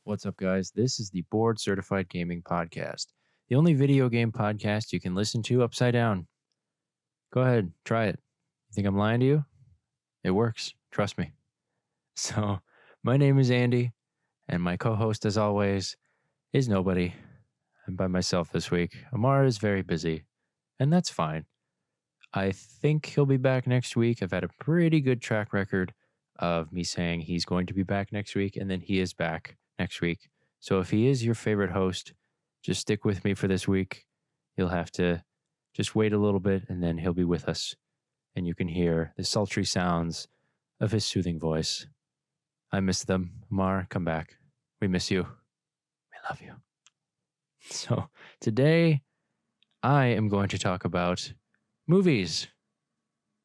What's up, guys? This is the Board Certified Gaming Podcast, the only video game podcast you can listen to upside down. Go ahead, try it. You think I'm lying to you? It works. Trust me. So, my name is Andy, and my co host, as always, is nobody. I'm by myself this week. Amar is very busy, and that's fine. I think he'll be back next week. I've had a pretty good track record of me saying he's going to be back next week, and then he is back next week. So if he is your favorite host, just stick with me for this week. You'll have to just wait a little bit, and then he'll be with us, and you can hear the sultry sounds of his soothing voice. I miss them. Mar, come back. We miss you. We love you. So today, I am going to talk about movies.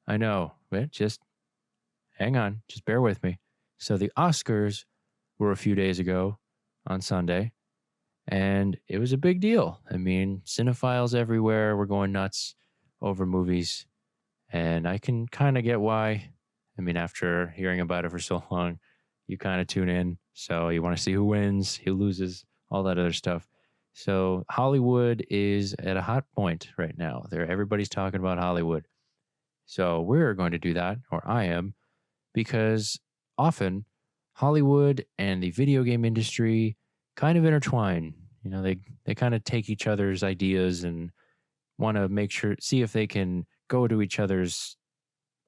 I know, but just hang on. Just bear with me. So the Oscars were a few days ago on Sunday, and it was a big deal. I mean, cinephiles everywhere were going nuts over movies, and I can kind of get why. I mean, after hearing about it for so long, you kind of tune in. So you want to see who wins, who loses, all that other stuff. So Hollywood is at a hot point right now. Everybody's talking about Hollywood. So we're going to do that, or I am, because often Hollywood and the video game industry kind of intertwine. You know, they kind of take each other's ideas and want to see if they can go to each other's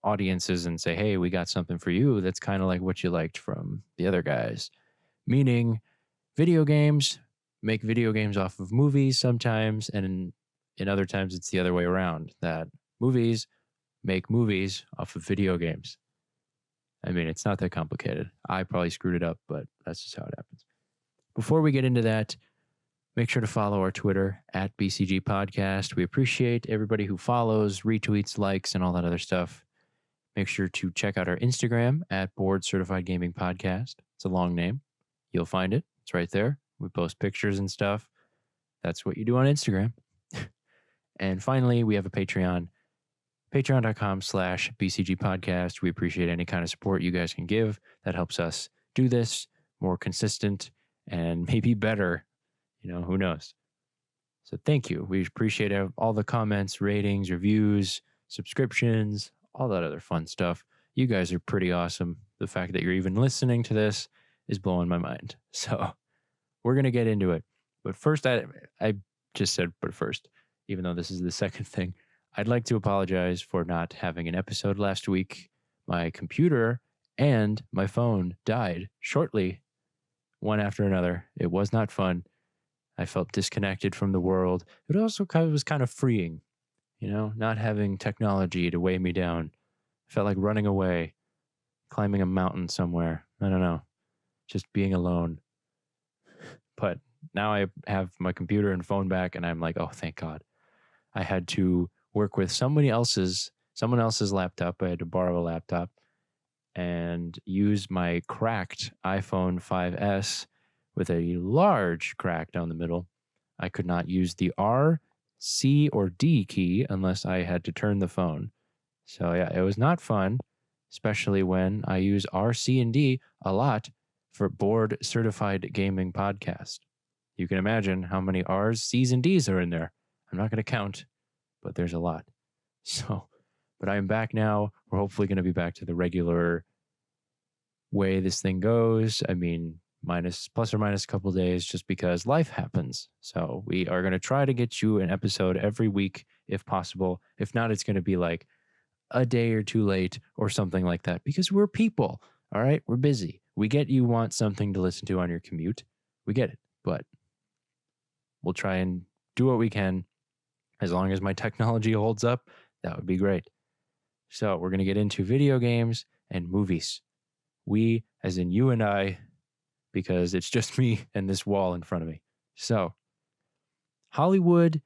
audiences and say, hey, we got something for you that's kind of like what you liked from the other guys. Meaning, video games make video games off of movies sometimes, and in other times it's the other way around, that movies make movies off of video games. I mean, it's not that complicated. I probably screwed it up, but that's just how it happens. Before we get into that, make sure to follow our Twitter at BCG Podcast. We appreciate everybody who follows, retweets, likes, and all that other stuff. Make sure to check out our Instagram at Board Certified Gaming Podcast. It's a long name. You'll find it. It's right there. We post pictures and stuff. That's what you do on Instagram. And finally, we have a Patreon. Patreon.com/BCG Podcast. We appreciate any kind of support you guys can give. That helps us do this more consistent and maybe better. You know, who knows? So thank you. We appreciate all the comments, ratings, reviews, subscriptions, all that other fun stuff. You guys are pretty awesome. The fact that you're even listening to this is blowing my mind. So we're going to get into it. But first, I just said, but first, even though this is the second thing, I'd like to apologize for not having an episode last week. My computer and my phone died shortly, one after another. It was not fun. I felt disconnected from the world. It also was kind of freeing, you know, not having technology to weigh me down. I felt like running away, climbing a mountain somewhere. I don't know, just being alone. But now I have my computer and phone back, and I'm like, oh, thank God. I had to work with someone else's laptop. I had to borrow a laptop and use my cracked iPhone 5S with a large crack down the middle. I could not use the R, C, or D key unless I had to turn the phone. So yeah, it was not fun, especially when I use R, C, and D a lot for Board Certified Gaming Podcast. You can imagine how many R's, C's, and D's are in there. I'm not going to count, but there's a lot. So, but I am back now. We're hopefully going to be back to the regular way this thing goes. I mean, plus or minus a couple of days, just because life happens. So we are going to try to get you an episode every week if possible. If not, it's going to be like a day or two late or something like that, because we're people. All right. We're busy. We get you want something to listen to on your commute. We get it, but we'll try and do what we can. As long as my technology holds up, that would be great. So we're going to get into video games and movies. We, as in you and I, because it's just me and this wall in front of me. So Hollywood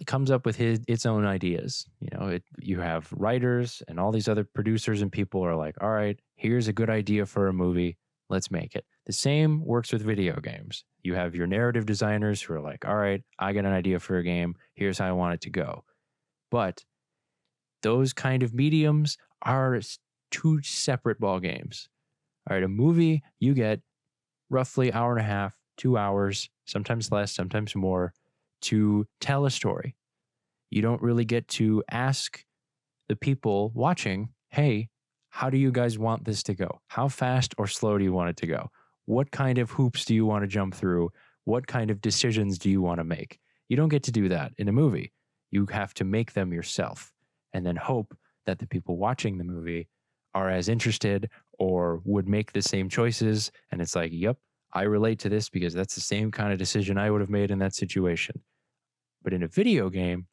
comes up with its own ideas. You know, you have writers and all these other producers and people are like, all right, here's a good idea for a movie. Let's make it. The same works with video games. You have your narrative designers who are like, all right, I got an idea for a game. Here's how I want it to go. But those kind of mediums are two separate ball games. All right, a movie, you get roughly hour and a half, 2 hours, sometimes less, sometimes more, to tell a story. You don't really get to ask the people watching, hey, how do you guys want this to go? How fast or slow do you want it to go? What kind of hoops do you want to jump through? What kind of decisions do you want to make? You don't get to do that in a movie. You have to make them yourself and then hope that the people watching the movie are as interested or would make the same choices. And it's like, yep, I relate to this because that's the same kind of decision I would have made in that situation. But in a video game,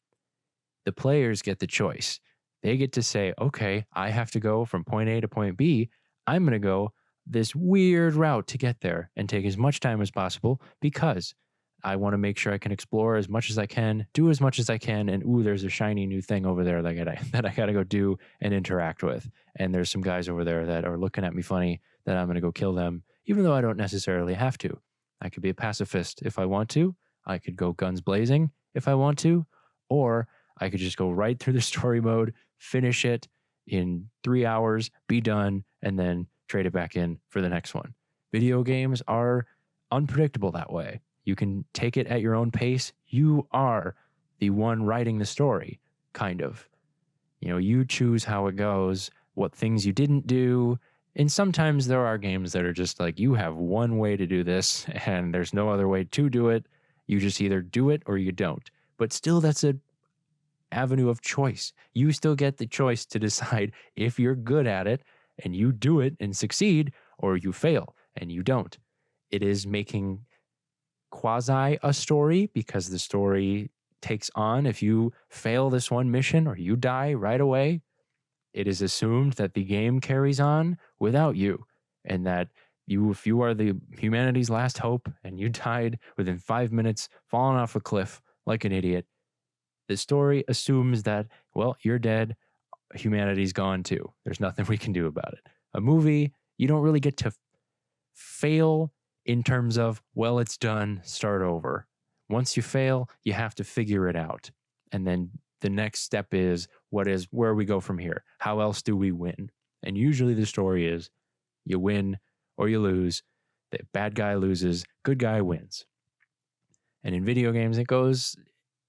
the players get the choice. They get to say, okay, I have to go from point A to point B. I'm going to go this weird route to get there and take as much time as possible because I want to make sure I can explore as much as I can, do as much as I can, and ooh, there's a shiny new thing over there that I gotta go do and interact with. And there's some guys over there that are looking at me funny that I'm gonna go kill them, even though I don't necessarily have to. I could be a pacifist if I want to. I could go guns blazing if I want to, or I could just go right through the story mode, finish it in 3 hours, be done, and then trade it back in for the next one. Video games are unpredictable that way. You can take it at your own pace. You are the one writing the story, kind of. You know, you choose how it goes, what things you didn't do. And sometimes there are games that are just like, you have one way to do this and there's no other way to do it. You just either do it or you don't. But still, that's an avenue of choice. You still get the choice to decide if you're good at it and you do it and succeed, or you fail and you don't. It is making quasi a story because the story takes on, if you fail this one mission or you die right away, it is assumed that the game carries on without you, and that if you are the humanity's last hope and you died within 5 minutes falling off a cliff like an idiot, the story assumes that, well, you're dead, humanity's gone too, there's nothing we can do about it. A movie, you don't really get to fail in terms of, well, it's done, start over. Once you fail, you have to figure it out. And then the next step is, where we go from here? How else do we win? And usually the story is you win or you lose. The bad guy loses, good guy wins. And in video games, it goes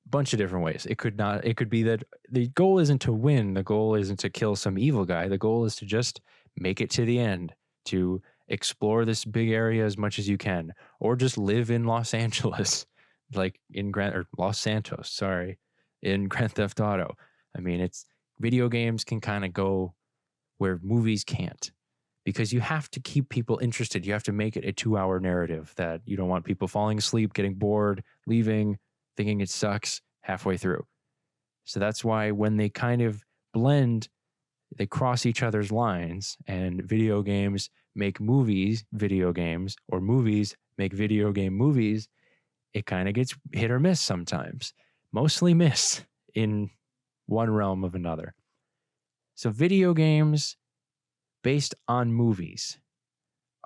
a bunch of different ways. It could be that the goal isn't to win. The goal isn't to kill some evil guy. The goal is to just make it to the end, to explore this big area as much as you can, or just live in Los Angeles, like in Los Santos, sorry, in Grand Theft Auto. I mean, it's video games can kind of go where movies can't, because you have to keep people interested. You have to make it a 2-hour narrative that you don't want people falling asleep, getting bored, leaving, thinking it sucks halfway through. So that's why when they kind of blend, they cross each other's lines, and video games make movies video games, or movies make video game movies. It kind of gets hit or miss sometimes, mostly miss in one realm of another. So video games based on movies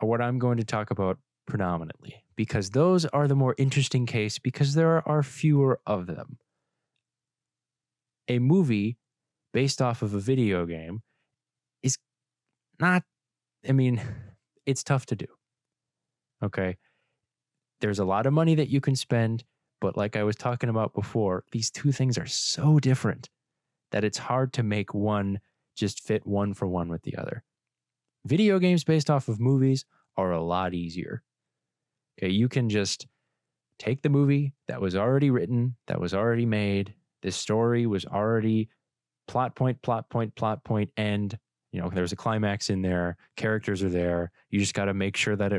are what I'm going to talk about predominantly, because those are the more interesting case, because there are fewer of them. A movie based off of a video game is not, I mean, it's tough to do. Okay. There's a lot of money that you can spend, but like I was talking about before, these two things are so different that it's hard to make one just fit one for one with the other. Video games based off of movies are a lot easier. Okay. You can just take the movie that was already written, that was already made. This story was already plot point, end. You know, there's a climax in there. Characters are there. You just got to make sure that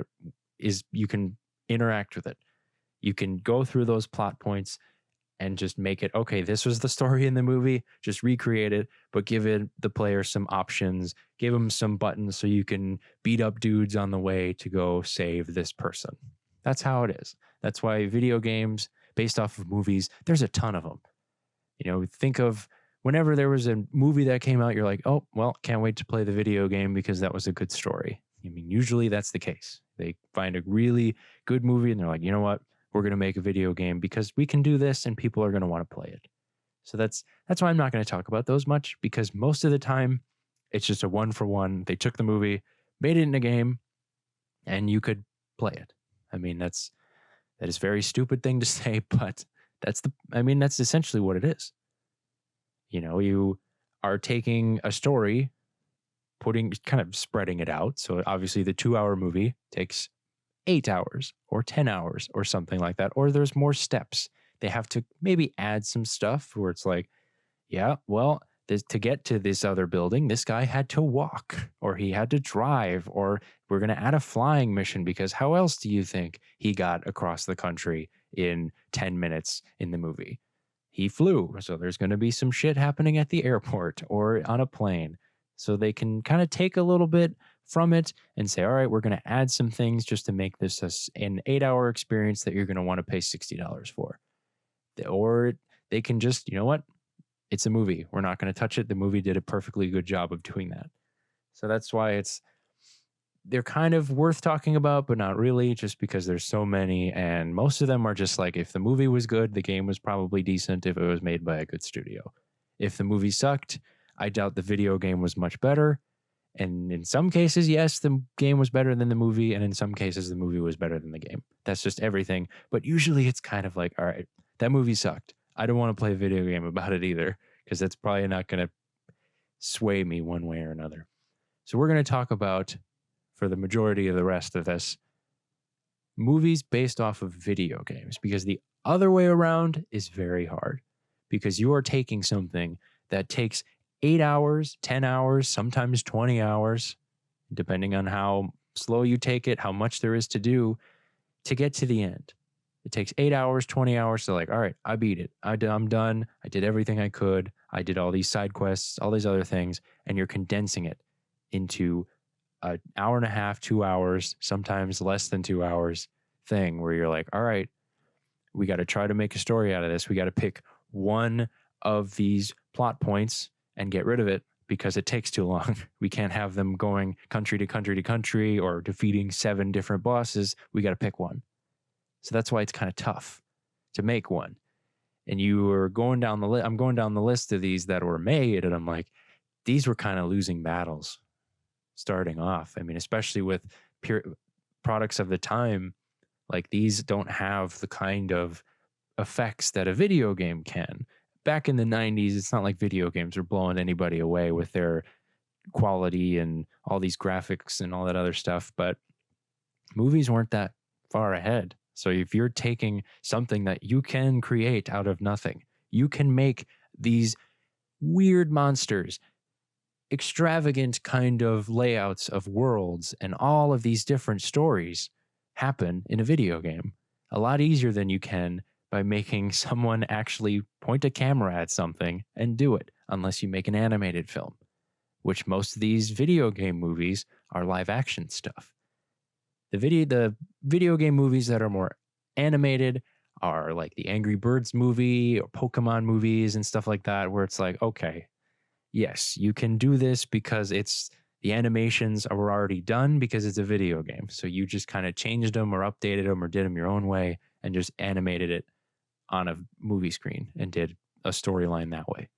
you can interact with it. You can go through those plot points and just make it, okay, this was the story in the movie, just recreate it, but give the player some options, give them some buttons so you can beat up dudes on the way to go save this person. That's how it is. That's why video games based off of movies, there's a ton of them. You know, think of whenever there was a movie that came out, you're like, oh, well, can't wait to play the video game because that was a good story. I mean, usually that's the case. They find a really good movie and they're like, you know what? We're going to make a video game because we can do this and people are going to want to play it. So that's why I'm not going to talk about those much, because most of the time it's just a one for one. They took the movie, made it in a game, and you could play it. I mean, that is a very stupid thing to say, but that's essentially what it is. You are taking a story, kind of spreading it out. So obviously the 2-hour movie takes 8 hours or 10 hours or something like that, or there's more steps. They have to maybe add some stuff where it's like, yeah, well, to get to this other building, this guy had to walk or he had to drive, or we're going to add a flying mission because how else do you think he got across the country in 10 minutes in the movie? He flew. So there's going to be some shit happening at the airport or on a plane. So they can kind of take a little bit from it and say, all right, we're going to add some things just to make this an 8-hour experience that you're going to want to pay $60 for. Or they can just, you know what? It's a movie. We're not going to touch it. The movie did a perfectly good job of doing that. So that's why they're kind of worth talking about, but not really, just because there's so many. And most of them are just like, if the movie was good, the game was probably decent if it was made by a good studio. If the movie sucked, I doubt the video game was much better. And in some cases, yes, the game was better than the movie. And in some cases, the movie was better than the game. That's just everything. But usually it's kind of like, all right, that movie sucked. I don't want to play a video game about it either, because that's probably not going to sway me one way or another. So we're going to talk about, for the majority of the rest of this, movies based off of video games, because the other way around is very hard, because you are taking something that takes 8 hours, 10 hours, sometimes 20 hours, depending on how slow you take it, how much there is to do to get to the end. It takes 8 hours, 20 hours to like, all right, I beat it. I'm done. I did everything I could. I did all these side quests, all these other things, and you're condensing it into an hour and a half, 2 hours, sometimes less than 2 hours thing where you're like, all right, we got to try to make a story out of this. We got to pick one of these plot points and get rid of it because it takes too long. We can't have them going country to country to country or defeating 7 different bosses. We got to pick one. So that's why it's kind of tough to make one. And you were going down the list. I'm going down the list of these that were made, and I'm like, these were kind of losing battles starting off. I mean, especially with pure products of the time, like these don't have the kind of effects that a video game can. Back in the 90s, it's not like video games were blowing anybody away with their quality and all these graphics and all that other stuff, but movies weren't that far ahead. So if you're taking something that you can create out of nothing, you can make these weird monsters, extravagant kind of layouts of worlds, and all of these different stories happen in a video game a lot easier than you can by making someone actually point a camera at something and do it, unless you make an animated film, which most of these video game movies are live action stuff. The video game movies that are more animated are like the Angry Birds movie or Pokemon movies and stuff like that, where it's like, okay, yes, you can do this because the animations were already done because it's a video game. So you just kind of changed them or updated them or did them your own way and just animated it on a movie screen and did a storyline that way.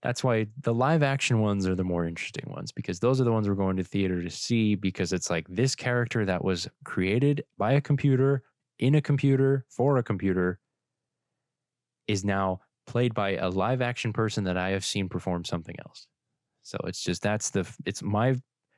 That's why the live action ones are the more interesting ones, because those are the ones we're going to theater to see, because it's like this character that was created by a computer, in a computer, for a computer, is now played by a live action person that I have seen perform something else. So it's just, it's my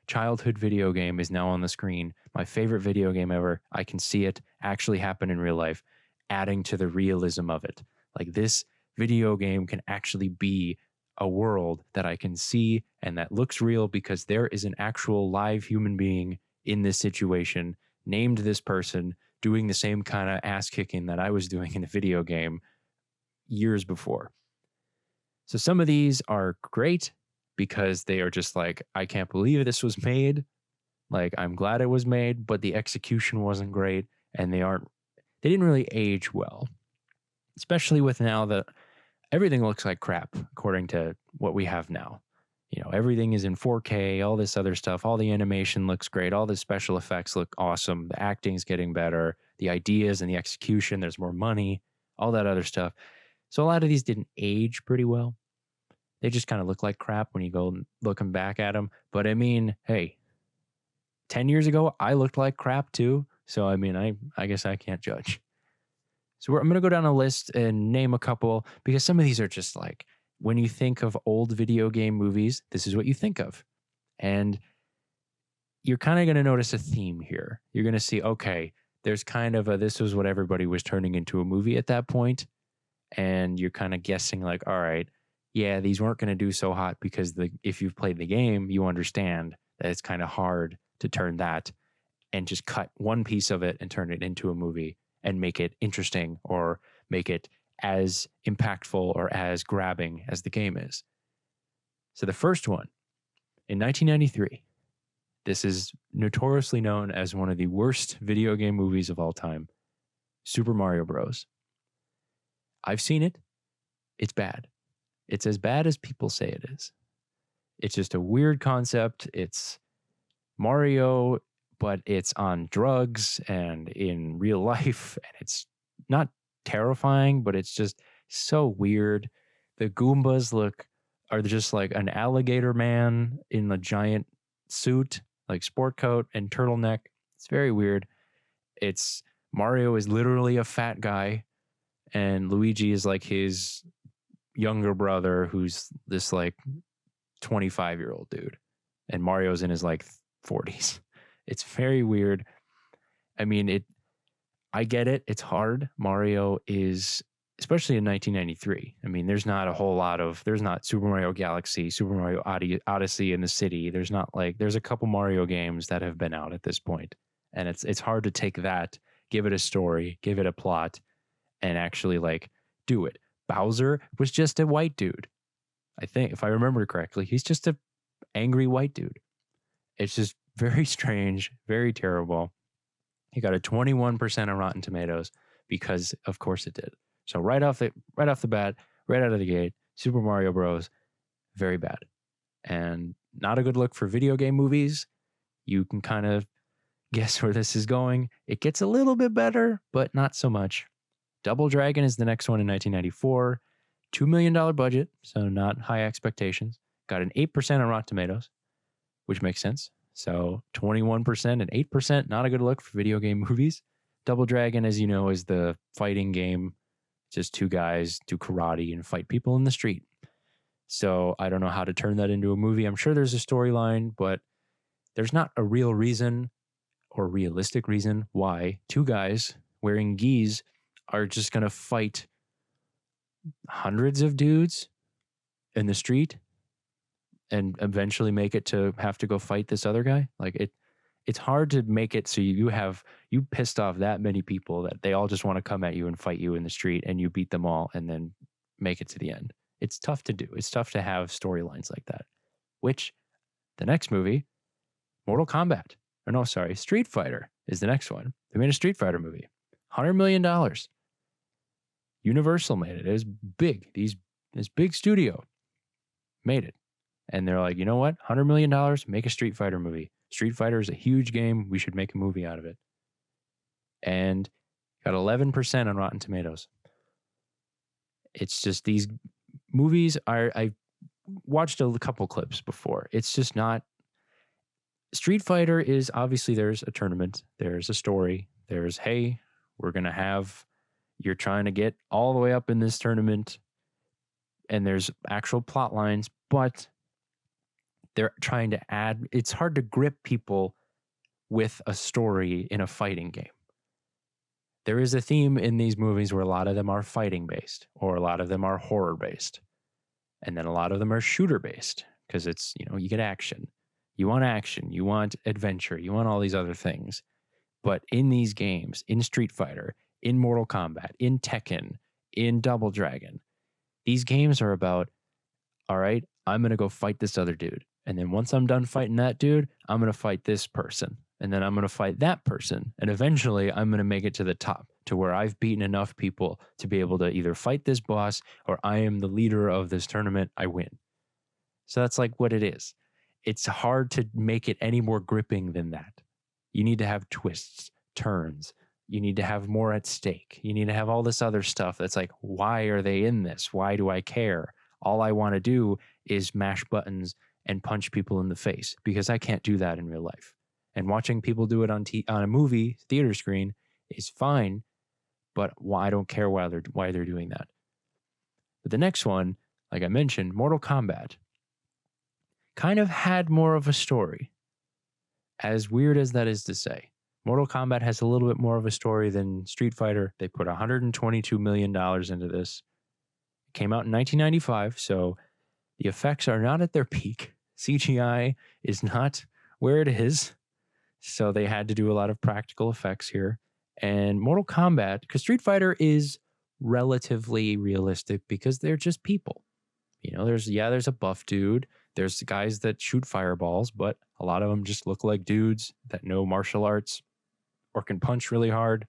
childhood video game is now on the screen. My favorite video game ever. I can see it actually happen in real life, adding to the realism of it. Like, this video game can actually be a world that I can see and that looks real, because there is an actual live human being in this situation, named this person, doing the same kind of ass kicking that I was doing in a video game years before. So some of these are great because they are just like, I can't believe this was made. Like, I'm glad it was made, but the execution wasn't great, and they didn't really age well, especially with now that everything looks like crap according to what we have now. You know, everything is in 4K, all this other stuff, all the animation looks great, all the special effects look awesome, the acting's getting better, the ideas and the execution, there's more money, all that other stuff. So a lot of these didn't age pretty well. They just kind of look like crap when you go looking back at them. But I mean, hey, 10 years ago, I looked like crap too. So, I mean, I guess I can't judge. So I'm going to go down a list and name a couple because some of these are just like, when you think of old video game movies, this is what you think of. And you're kind of going to notice a theme here. You're going to see, okay, there's kind of this was what everybody was turning into a movie at that point. And you're kind of guessing like, all right, yeah, these weren't going to do so hot because if you've played the game, you understand that it's kind of hard to turn that and just cut one piece of it and turn it into a movie and make it interesting or make it as impactful or as grabbing as the game is. So the first one in 1993, this is notoriously known as one of the worst video game movies of all time, Super Mario Bros. I've seen it. It's bad. It's as bad as people say it is. It's just a weird concept. It's Mario, but it's on drugs and in real life. And it's not terrifying, but it's just so weird. The Goombas are just like an alligator man in a giant suit, like sport coat and turtleneck. It's very weird. Mario is literally a fat guy, and Luigi is like his younger brother who's this like 25-year-old dude, and Mario's in his like 40s. It's very weird. I mean, I get it. It's hard. Mario is, especially in 1993. I mean, there's not Super Mario Galaxy, Super Mario Odyssey in the City. There's a couple Mario games that have been out at this point. And it's hard to take that, give it a story, give it a plot, and actually like do it. Bowser was just a white dude. I think, if I remember correctly, he's just a angry white dude. It's just very strange, very terrible. He got a 21% on Rotten Tomatoes because, of course, it did. So right off the bat, right out of the gate, Super Mario Bros. Very bad, and not a good look for video game movies. You can kind of guess where this is going. It gets a little bit better, but not so much. Double Dragon is the next one in 1994. $2 million budget, so not high expectations. Got an 8% on Rotten Tomatoes, which makes sense. So 21% and 8%, not a good look for video game movies. Double Dragon, as you know, is the fighting game. Just two guys do karate and fight people in the street. So I don't know how to turn that into a movie. I'm sure there's a storyline, but there's not a real reason or realistic reason why two guys wearing gis are just going to fight hundreds of dudes in the street and eventually make it to have to go fight this other guy. Like it's hard to make it so you pissed off that many people that they all just want to come at you and fight you in the street, and you beat them all and then make it to the end. It's tough to do. It's tough to have storylines like that. Which the next movie, Street Fighter is the next one. They made a Street Fighter movie. $100 million. Universal made it. It was big. This big studio made it. And they're like, you know what? $100 million, make a Street Fighter movie. Street Fighter is a huge game. We should make a movie out of it. And got 11% on Rotten Tomatoes. It's just these movies I watched a couple clips before. It's just not. Street Fighter is obviously, there's a tournament. There's a story. There's, hey, you're trying to get all the way up in this tournament. And there's actual plot lines, but they're trying to add, it's hard to grip people with a story in a fighting game. There is a theme in these movies where a lot of them are fighting based, or a lot of them are horror based. And then a lot of them are shooter based, because it's, you get action. You want adventure, you want all these other things. But in these games, in Street Fighter, in Mortal Kombat, in Tekken, in Double Dragon, these games are about, all right, I'm going to go fight this other dude. And then once I'm done fighting that dude, I'm going to fight this person. And then I'm going to fight that person. And eventually I'm going to make it to the top, to where I've beaten enough people to be able to either fight this boss, or I am the leader of this tournament, I win. So that's like what it is. It's hard to make it any more gripping than that. You need to have twists, turns. You need to have more at stake. You need to have all this other stuff that's like, why are they in this? Why do I care? All I want to do is mash buttons and punch people in the face, because I can't do that in real life. And watching people do it on a movie theater screen is fine, but I don't care why they're doing that. But the next one, like I mentioned, Mortal Kombat, kind of had more of a story. As weird as that is to say, Mortal Kombat has a little bit more of a story than Street Fighter. They put $122 million into this. It came out in 1995, so the effects are not at their peak. CGI is not where it is. So they had to do a lot of practical effects here. And Mortal Kombat, because Street Fighter is relatively realistic because they're just people. You know, there's a buff dude. There's guys that shoot fireballs, but a lot of them just look like dudes that know martial arts or can punch really hard.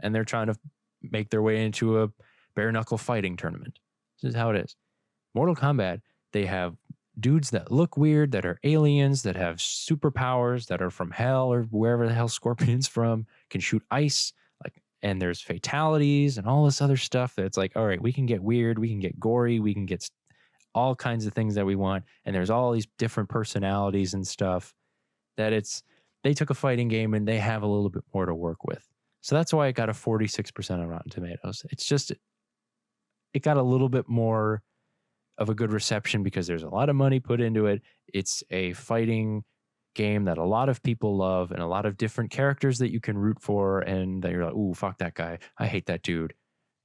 And they're trying to make their way into a bare knuckle fighting tournament. This is how it is. Mortal Kombat, they have dudes that look weird, that are aliens, that have superpowers, that are from hell or wherever the hell Scorpion's from, can shoot ice, and there's fatalities and all this other stuff that's like, all right, we can get weird, we can get gory, we can get all kinds of things that we want, and there's all these different personalities and stuff that they took a fighting game and they have a little bit more to work with. So that's why it got a 46% on Rotten Tomatoes. It's just, it got a little bit more of a good reception because there's a lot of money put into it. It's a fighting game that a lot of people love and a lot of different characters that you can root for and that you're like, ooh, fuck that guy. I hate that dude.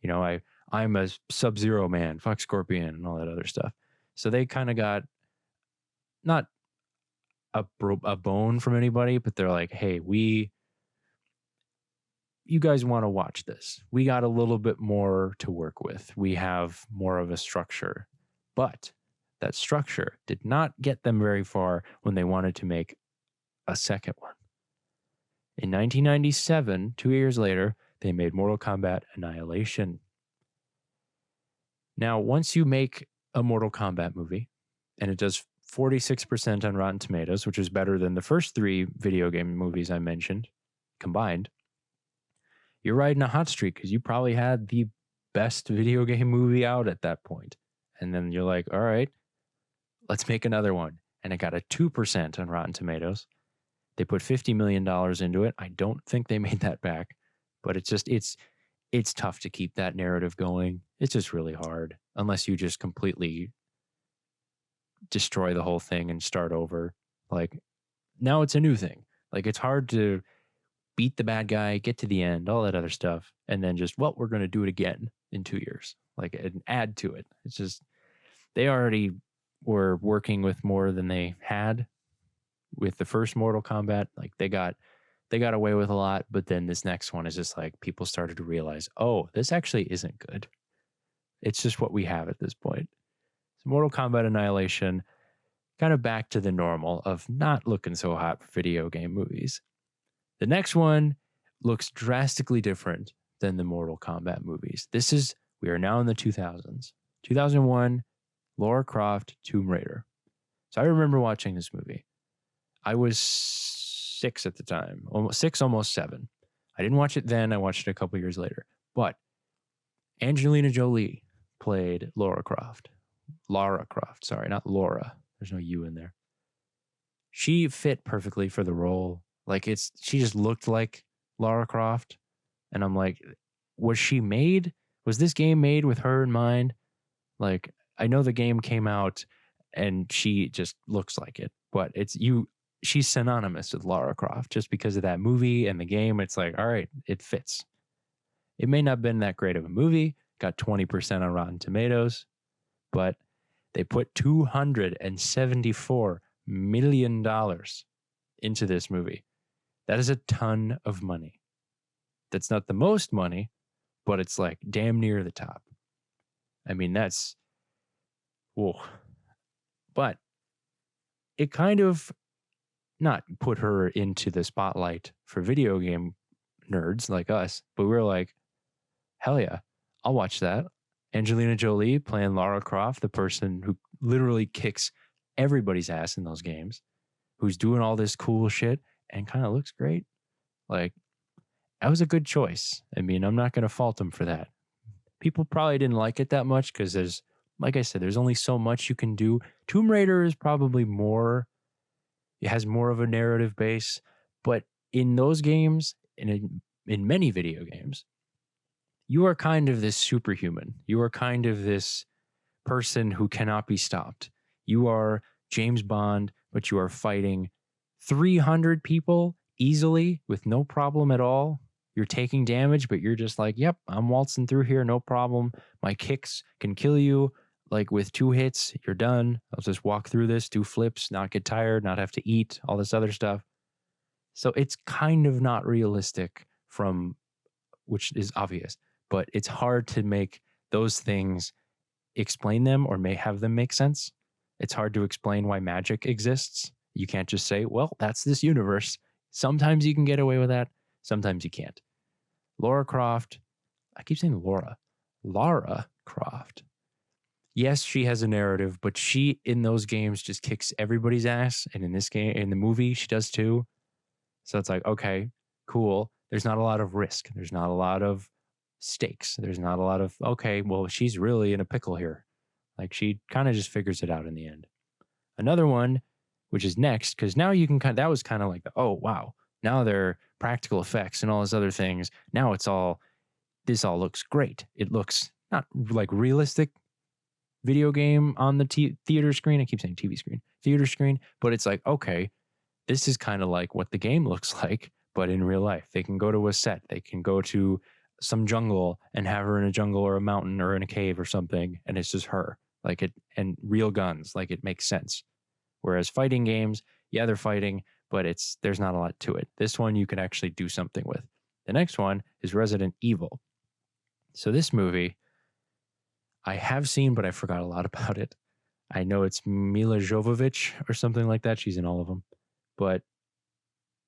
You know, I'm a Sub-Zero man, fuck Scorpion and all that other stuff. So they kind of got not a bone from anybody, but they're like, hey, you guys want to watch this. We got a little bit more to work with. We have more of a structure. But that structure did not get them very far when they wanted to make a second one. In 1997, 2 years later, they made Mortal Kombat Annihilation. Now, once you make a Mortal Kombat movie, and it does 46% on Rotten Tomatoes, which is better than the first 3 video game movies I mentioned combined, you're riding a hot streak because you probably had the best video game movie out at that point. And then you're like, all right, let's make another one. And it got a 2% on Rotten Tomatoes. They put $50 million into it. I don't think they made that back, but it's tough to keep that narrative going. It's just really hard unless you just completely destroy the whole thing and start over. Like, now it's a new thing. Like, it's hard to beat the bad guy, get to the end, all that other stuff, and then just, well, we're going to do it again in 2 years. Like, and add to it. It's just, they already were working with more than they had with the first Mortal Kombat. Like, they got away with a lot, but then this next one is just like, people started to realize, oh, this actually isn't good. It's just what we have at this point. So Mortal Kombat Annihilation, kind of back to the normal of not looking so hot for video game movies. The next one looks drastically different than the Mortal Kombat movies. We are now in the 2000s. 2001, Lara Croft, Tomb Raider. So I remember watching this movie. I was 6 at the time, almost 7. I didn't watch it then. I watched it a couple years later. But Angelina Jolie played Lara Croft. Sorry, not Laura. There's no U in there. She fit perfectly for the role. Like, she just looked like Lara Croft. And I'm like, was this game made with her in mind? Like, I know the game came out and she just looks like it, but she's synonymous with Lara Croft just because of that movie and the game. It's like, all right, it fits. It may not have been that great of a movie, got 20% on Rotten Tomatoes, but they put $274 million into this movie. That is a ton of money. That's not the most money, but it's like damn near the top. I mean, whoa. But it kind of not put her into the spotlight for video game nerds like us, but we were like, hell yeah, I'll watch that. Angelina Jolie playing Lara Croft, the person who literally kicks everybody's ass in those games, who's doing all this cool shit and kind of looks great. Like, that was a good choice. I mean, I'm not going to fault them for that. People probably didn't like it that much because like I said, there's only so much you can do. Tomb Raider is probably it has more of a narrative base, But in those games, in many video games, you are kind of this superhuman. You are kind of this person who cannot be stopped. You are James Bond, but you are fighting 300 people easily with no problem at all. You're taking damage, but you're just like, yep, I'm waltzing through here, no problem. My kicks can kill you. Like with 2 hits, you're done. I'll just walk through this, do flips, not get tired, not have to eat, all this other stuff. So it's kind of not realistic which is obvious, but it's hard to make those things explain them or may have them make sense. It's hard to explain why magic exists. You can't just say, well, that's this universe. Sometimes you can get away with that. Sometimes you can't. Lara Croft. I keep saying Lara Croft. Yes, she has a narrative, but she in those games just kicks everybody's ass. And in this game, in the movie, she does too. So it's like, okay, cool. There's not a lot of risk. There's not a lot of stakes. There's not a lot of, okay, well, she's really in a pickle here. Like she kind of just figures it out in the end. Another one, which is next, because now you can that was kind of like, oh, wow. Now they're practical effects and all those other things. Now this all looks great. It looks not like realistic video game on the theater screen. I keep saying TV screen, theater screen, but it's like, okay, this is kind of like what the game looks like, but in real life. They can go to a set. They can go to some jungle and have her in a jungle or a mountain or in a cave or something, and it's just her. Like it, and real guns, like it makes sense. Whereas fighting games, yeah, they're fighting, but there's not a lot to it. This one you can actually do something with. The next one is Resident Evil. So this movie, I have seen, but I forgot a lot about it. I know it's Mila Jovovich or something like that. She's in all of them. But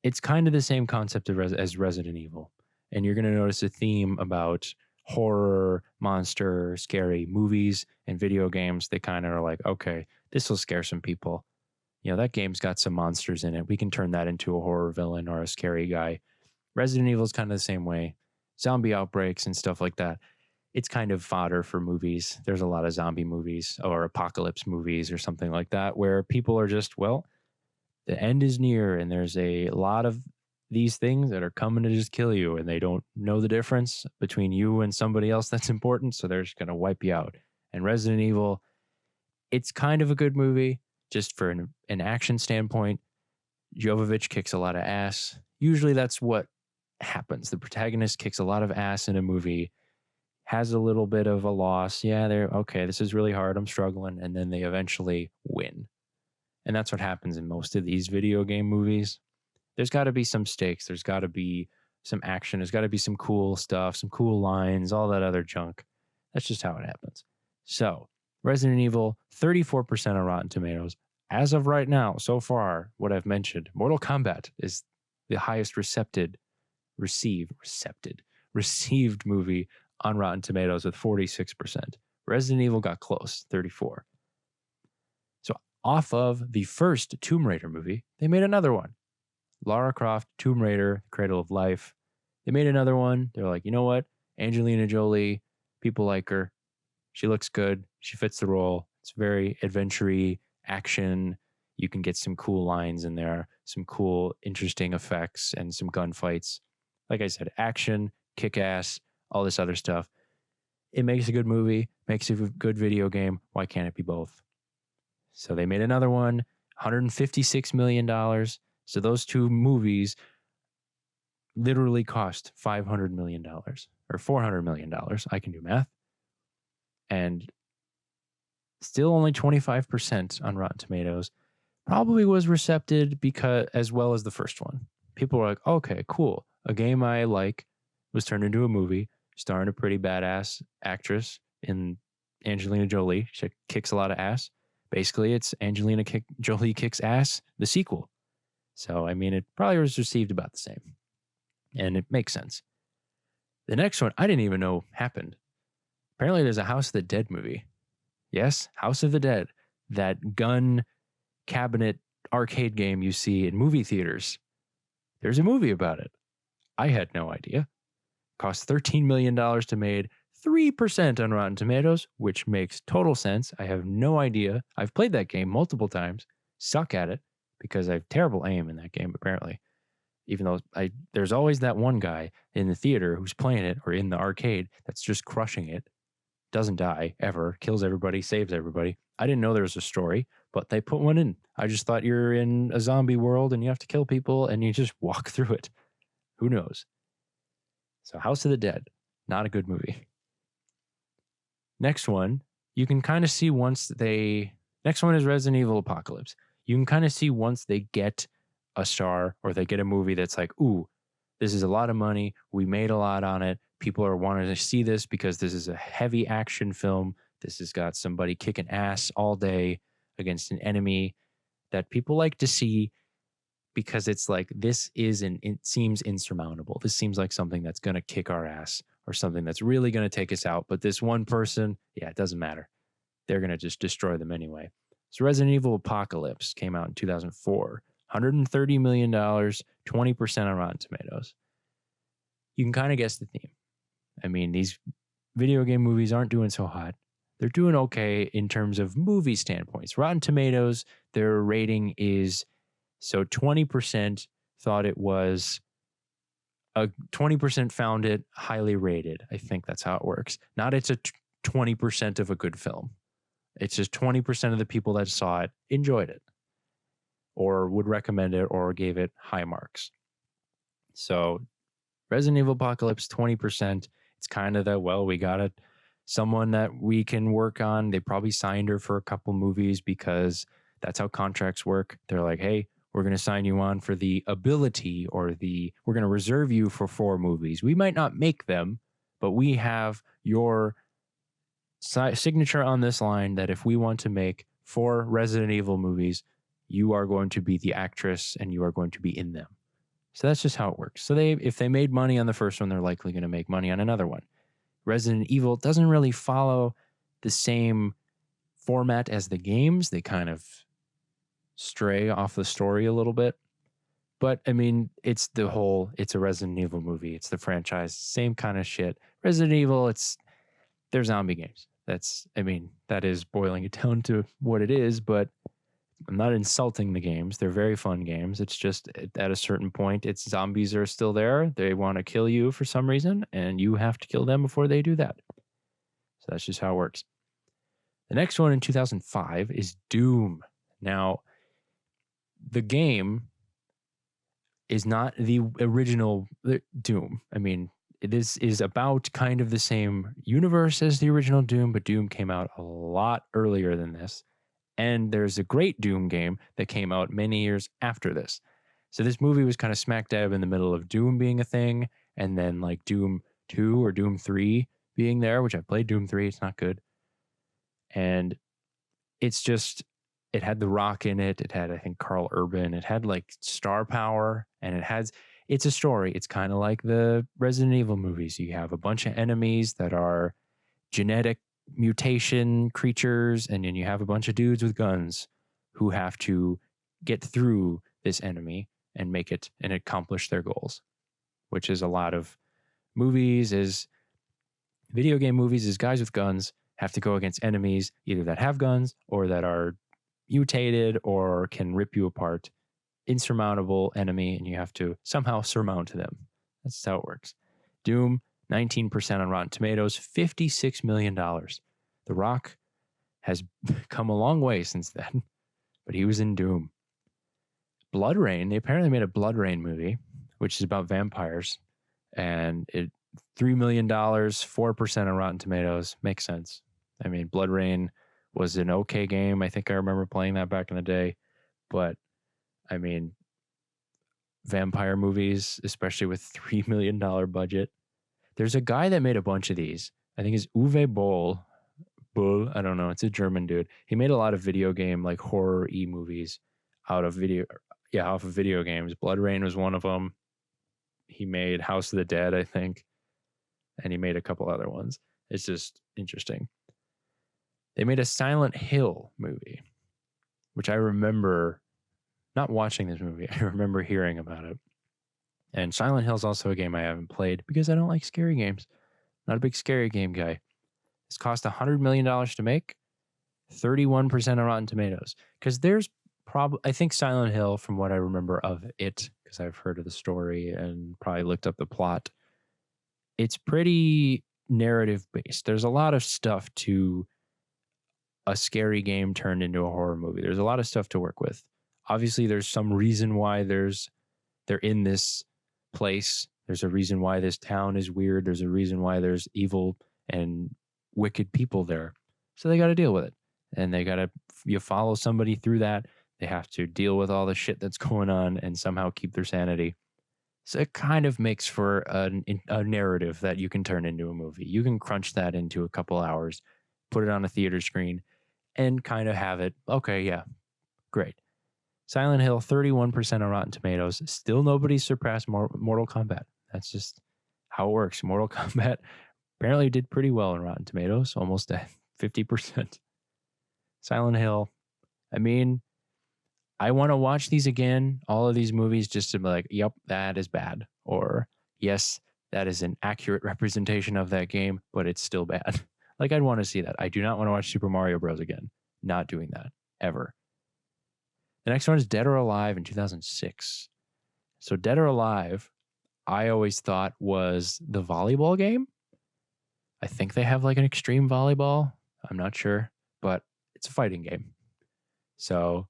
it's kind of the same concept as Resident Evil. And you're going to notice a theme about horror, monster, scary movies and video games. They kind of are like, okay, this will scare some people. You know, that game's got some monsters in it. We can turn that into a horror villain or a scary guy. Resident Evil is kind of the same way. Zombie outbreaks and stuff like that. It's kind of fodder for movies. There's a lot of zombie movies or apocalypse movies or something like that where people are just, well, the end is near and there's a lot of these things that are coming to just kill you and they don't know the difference between you and somebody else that's important. So they're just going to wipe you out. And Resident Evil, it's kind of a good movie just for an action standpoint. Jovovich kicks a lot of ass. Usually that's what happens. The protagonist kicks a lot of ass in a movie, has a little bit of a loss. Yeah, they're okay. This is really hard. I'm struggling. And then they eventually win. And that's what happens in most of these video game movies. There's got to be some stakes. There's got to be some action. There's got to be some cool stuff, some cool lines, all that other junk. That's just how it happens. So Resident Evil, 34% on Rotten Tomatoes. As of right now, so far, what I've mentioned, Mortal Kombat is the highest received movie on Rotten Tomatoes with 46%. Resident Evil got close, 34%. So off of the first Tomb Raider movie, they made another one. Lara Croft, Tomb Raider, Cradle of Life. They made another one. They're like, you know what? Angelina Jolie, people like her. She looks good. She fits the role. It's very adventure-y, action. You can get some cool lines in there, some cool, interesting effects, and some gunfights. Like I said, action, kick-ass, all this other stuff. It makes a good movie, makes a good video game. Why can't it be both? So they made another one, $156 million. So those two movies literally cost $500 million or $400 million. I can do math. And still only 25% on Rotten Tomatoes. Probably was recepted because as well as the first one. People were like, okay, cool. A game I like was turned into a movie starring a pretty badass actress in Angelina Jolie. She kicks a lot of ass. Basically, it's Angelina Jolie Kicks Ass, the sequel. So, I mean, it probably was received about the same. And it makes sense. The next one, I didn't even know happened. Apparently, there's a House of the Dead movie. Yes, House of the Dead. That gun cabinet arcade game you see in movie theaters. There's a movie about it. I had no idea. Cost $13 million to made, 3% on Rotten Tomatoes, which makes total sense. I have no idea. I've played that game multiple times. Suck at it because I have terrible aim in that game, apparently. Even though there's always that one guy in the theater who's playing it or in the arcade that's just crushing it, doesn't die ever, kills everybody, saves everybody. I didn't know there was a story, but they put one in. I just thought you're in a zombie world and you have to kill people and you just walk through it. Who knows? So House of the Dead, not a good movie. Next one, you can kind of see next one is Resident Evil Apocalypse. You can kind of see once they get a star or they get a movie that's like, ooh, this is a lot of money. We made a lot on it. People are wanting to see this because this is a heavy action film. This has got somebody kicking ass all day against an enemy that people like to see because it's like, it seems insurmountable. This seems like something that's going to kick our ass or something that's really going to take us out. But this one person, it doesn't matter. They're going to just destroy them anyway. So Resident Evil Apocalypse came out in 2004. $130 million, 20% on Rotten Tomatoes. You can kind of guess the theme. I mean, these video game movies aren't doing so hot. They're doing okay in terms of movie standpoints. Rotten Tomatoes, their rating is, so 20% thought it was, 20% found it highly rated. I think that's how it works. Not it's a 20% of a good film. It's just 20% of the people that saw it enjoyed it or would recommend it or gave it high marks. So Resident Evil Apocalypse, 20%. It's kind of we got it. Someone that we can work on. They probably signed her for a couple movies because that's how contracts work. They're like, hey, we're going to sign you on for the ability or we're going to reserve you for 4 movies. We might not make them, but we have your signature on this line that if we want to make 4 Resident Evil movies, you are going to be the actress and you are going to be in them. So that's just how it works. So if they made money on the first one, they're likely going to make money on another one. Resident Evil doesn't really follow the same format as the games. They kind of stray off the story a little bit. But I mean, it's a Resident Evil movie. It's the franchise, same kind of shit. Resident Evil, they're zombie games. That is boiling it down to what it is, but I'm not insulting the games. They're very fun games. It's just at a certain point, zombies are still there. They want to kill you for some reason, and you have to kill them before they do that. So that's just how it works. The next one in 2005 is Doom. Now, the game is not the original Doom. I mean, this is about kind of the same universe as the original Doom, but Doom came out a lot earlier than this. And there's a great Doom game that came out many years after this. So this movie was kind of smack dab in the middle of Doom being a thing, and then like Doom 2 or Doom 3 being there, which I played Doom 3. It's not good. And it's just, it had The Rock in it. It had, I think, Carl Urban. It had like star power, and it's a story. It's kind of like the Resident Evil movies. You have a bunch of enemies that are genetic mutation creatures, and then you have a bunch of dudes with guns who have to get through this enemy and make it and accomplish their goals, which is a lot of video game movies is guys with guns have to go against enemies either that have guns or that are mutated or can rip you apart. Insurmountable enemy, and you have to somehow surmount them. That's how it works. Doom, 19% on Rotten Tomatoes, $56 million. The Rock has come a long way since then, but he was in Doom. Blood Rain, they apparently made a Blood Rain movie, which is about vampires, and it $3 million, 4% on Rotten Tomatoes. Makes sense. I mean, Blood Rain was an okay game. I think I remember playing that back in the day, but I mean, vampire movies, especially with $3 million budget. There's a guy that made a bunch of these. I think it's Uwe Boll. I don't know. It's a German dude. He made a lot of video game, like horror-y movies off of video games. Blood Rain was one of them. He made House of the Dead, I think. And he made a couple other ones. It's just interesting. They made a Silent Hill movie, which I remember not watching this movie. I remember hearing about it. And Silent Hill is also a game I haven't played because I don't like scary games. Not a big scary game guy. This cost $100 million to make, 31% on Rotten Tomatoes. Because there's I think Silent Hill, from what I remember of it, because I've heard of the story and probably looked up the plot. It's pretty narrative based. There's a lot of stuff to a scary game turned into a horror movie. There's a lot of stuff to work with. Obviously, there's some reason why they're in this place. There's a reason why this town is weird. There's a reason why there's evil and wicked people there. So they got to deal with it. And you follow somebody through that. They have to deal with all the shit that's going on and somehow keep their sanity. So it kind of makes for a narrative that you can turn into a movie. You can crunch that into a couple hours, put it on a theater screen, and kind of have it. Okay, yeah, great. Silent Hill, 31% on Rotten Tomatoes. Still nobody surpassed Mortal Kombat. That's just how it works. Mortal Kombat apparently did pretty well on Rotten Tomatoes, almost at 50%. Silent Hill, I mean, I want to watch these again, all of these movies, just to be like, yep, that is bad. Or, yes, that is an accurate representation of that game, but it's still bad. Like, I'd want to see that. I do not want to watch Super Mario Bros. Again. Not doing that, ever. The next one is Dead or Alive in 2006. So Dead or Alive, I always thought was the volleyball game. I think they have like an extreme volleyball. I'm not sure, but it's a fighting game. So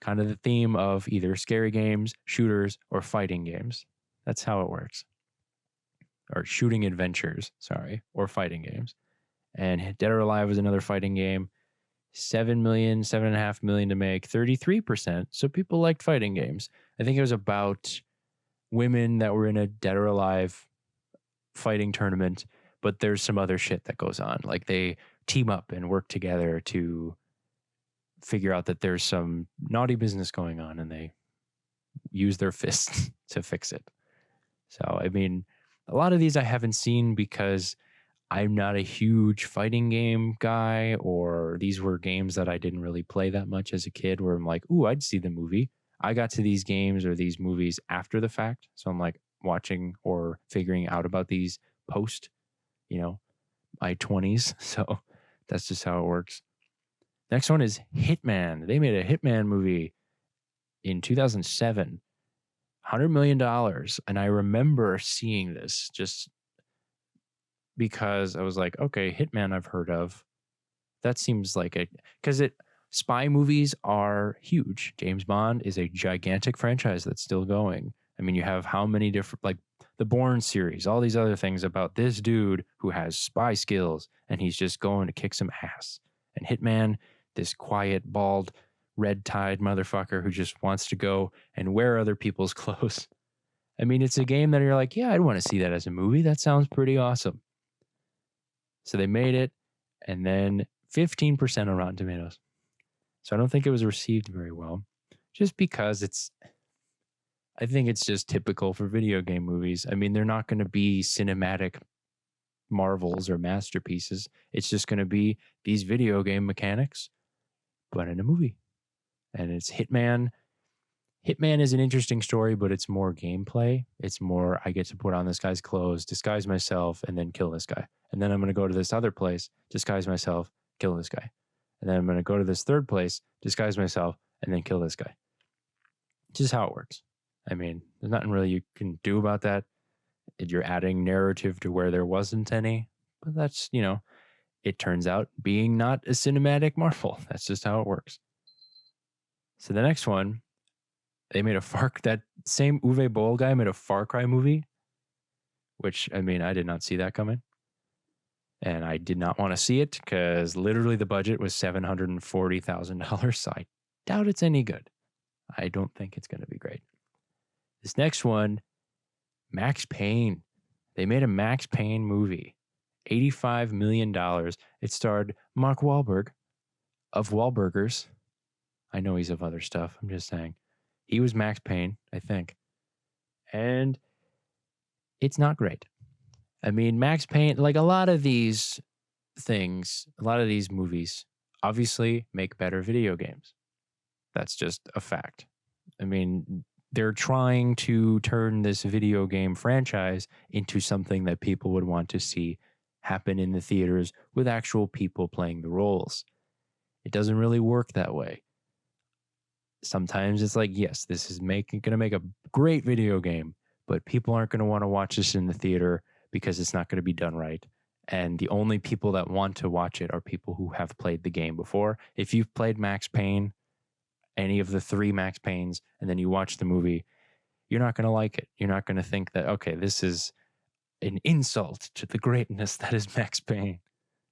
kind of the theme of either scary games, shooters, or fighting games. That's how it works. Or shooting adventures, or fighting games. And Dead or Alive was another fighting game. 7.5 million to make, 33%. So people liked fighting games. I think it was about women that were in a Dead or Alive fighting tournament, but there's some other shit that goes on. Like they team up and work together to figure out that there's some naughty business going on and they use their fists to fix it. So, I mean, a lot of these I haven't seen because I'm not a huge fighting game guy, or these were games that I didn't really play that much as a kid where I'm like, ooh, I'd see the movie. I got to these games or these movies after the fact. So I'm like watching or figuring out about these post, my 20s. So that's just how it works. Next one is Hitman. They made a Hitman movie in 2007, $100 million. And I remember seeing this just because I was like, okay, Hitman I've heard of. That seems like spy movies are huge. James Bond is a gigantic franchise that's still going. I mean, you have how many different, like the Bourne series, all these other things about this dude who has spy skills and he's just going to kick some ass. And Hitman, this quiet, bald, red-tied motherfucker who just wants to go and wear other people's clothes. I mean, it's a game that you're like, yeah, I'd want to see that as a movie. That sounds pretty awesome. So they made it, and then 15% on Rotten Tomatoes. So I don't think it was received very well, just because I think it's just typical for video game movies. I mean, they're not going to be cinematic marvels or masterpieces. It's just going to be these video game mechanics, but in a movie. And it's Hitman. Hitman is an interesting story, but it's more gameplay. It's more, I get to put on this guy's clothes, disguise myself, and then kill this guy. And then I'm going to go to this other place, disguise myself, kill this guy. And then I'm going to go to this third place, disguise myself, and then kill this guy. Just how it works. I mean, there's nothing really you can do about that. You're adding narrative to where there wasn't any. But that's, it turns out being not a cinematic marvel. That's just how it works. So the next one, they made that same Uwe Boll guy made a Far Cry movie, which, I mean, I did not see that coming. And I did not want to see it because literally the budget was $740,000. So I doubt it's any good. I don't think it's going to be great. This next one, Max Payne. They made a Max Payne movie, $85 million. It starred Mark Wahlberg of Wahlburgers. I know he's of other stuff. I'm just saying. He was Max Payne, I think. And it's not great. I mean, Max Payne, like a lot of these things, a lot of these movies obviously make better video games. That's just a fact. I mean, they're trying to turn this video game franchise into something that people would want to see happen in the theaters with actual people playing the roles. It doesn't really work that way. sometimes it's like, yes, this is going to make a great video game, but people aren't going to want to watch this in the theater because it's not going to be done right. And the only people that want to watch it are people who have played the game before. If you've played Max Payne, any of the 3 Max Paynes, and then you watch the movie, you're not going to like it. You're not going to think that, okay, this is an insult to the greatness that is Max Payne.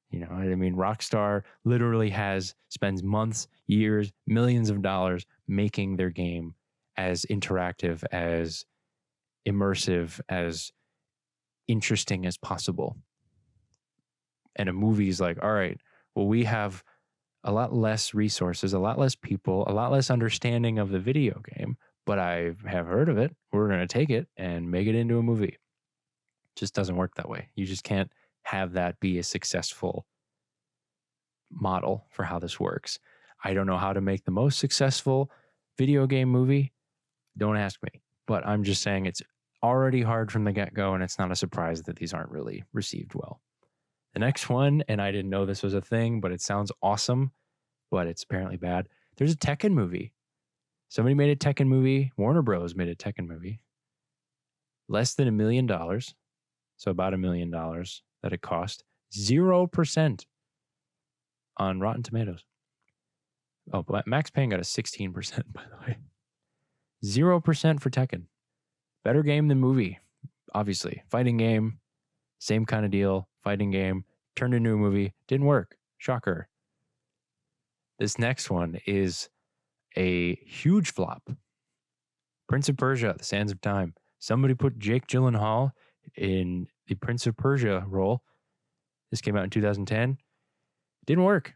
You know, I mean, Rockstar literally spends months, years, millions of dollars making their game as interactive, as immersive, as interesting as possible. And a movie is like, all right, well, we have a lot less resources, a lot less people, a lot less understanding of the video game, but I have heard of it. We're going to take it and make it into a movie. It just doesn't work that way. You just can't have that be a successful model for how this works. I don't know how to make the most successful video game movie. Don't ask me. But I'm just saying it's already hard from the get-go, and it's not a surprise that these aren't really received well. The next one, and I didn't know this was a thing, but it sounds awesome, but it's apparently bad. There's a Tekken movie. Somebody made a Tekken movie. Warner Bros. Made a Tekken movie. Less than $1 million. So about $1 million that it cost. 0% on Rotten Tomatoes. Oh, but Max Payne got a 16%, by the way. 0% for Tekken. Better game than movie, obviously. Fighting game, same kind of deal. Fighting game, turned into a movie, didn't work. Shocker. This next one is a huge flop. Prince of Persia, The Sands of Time. Somebody put Jake Gyllenhaal in the Prince of Persia role. This came out in 2010. Didn't work.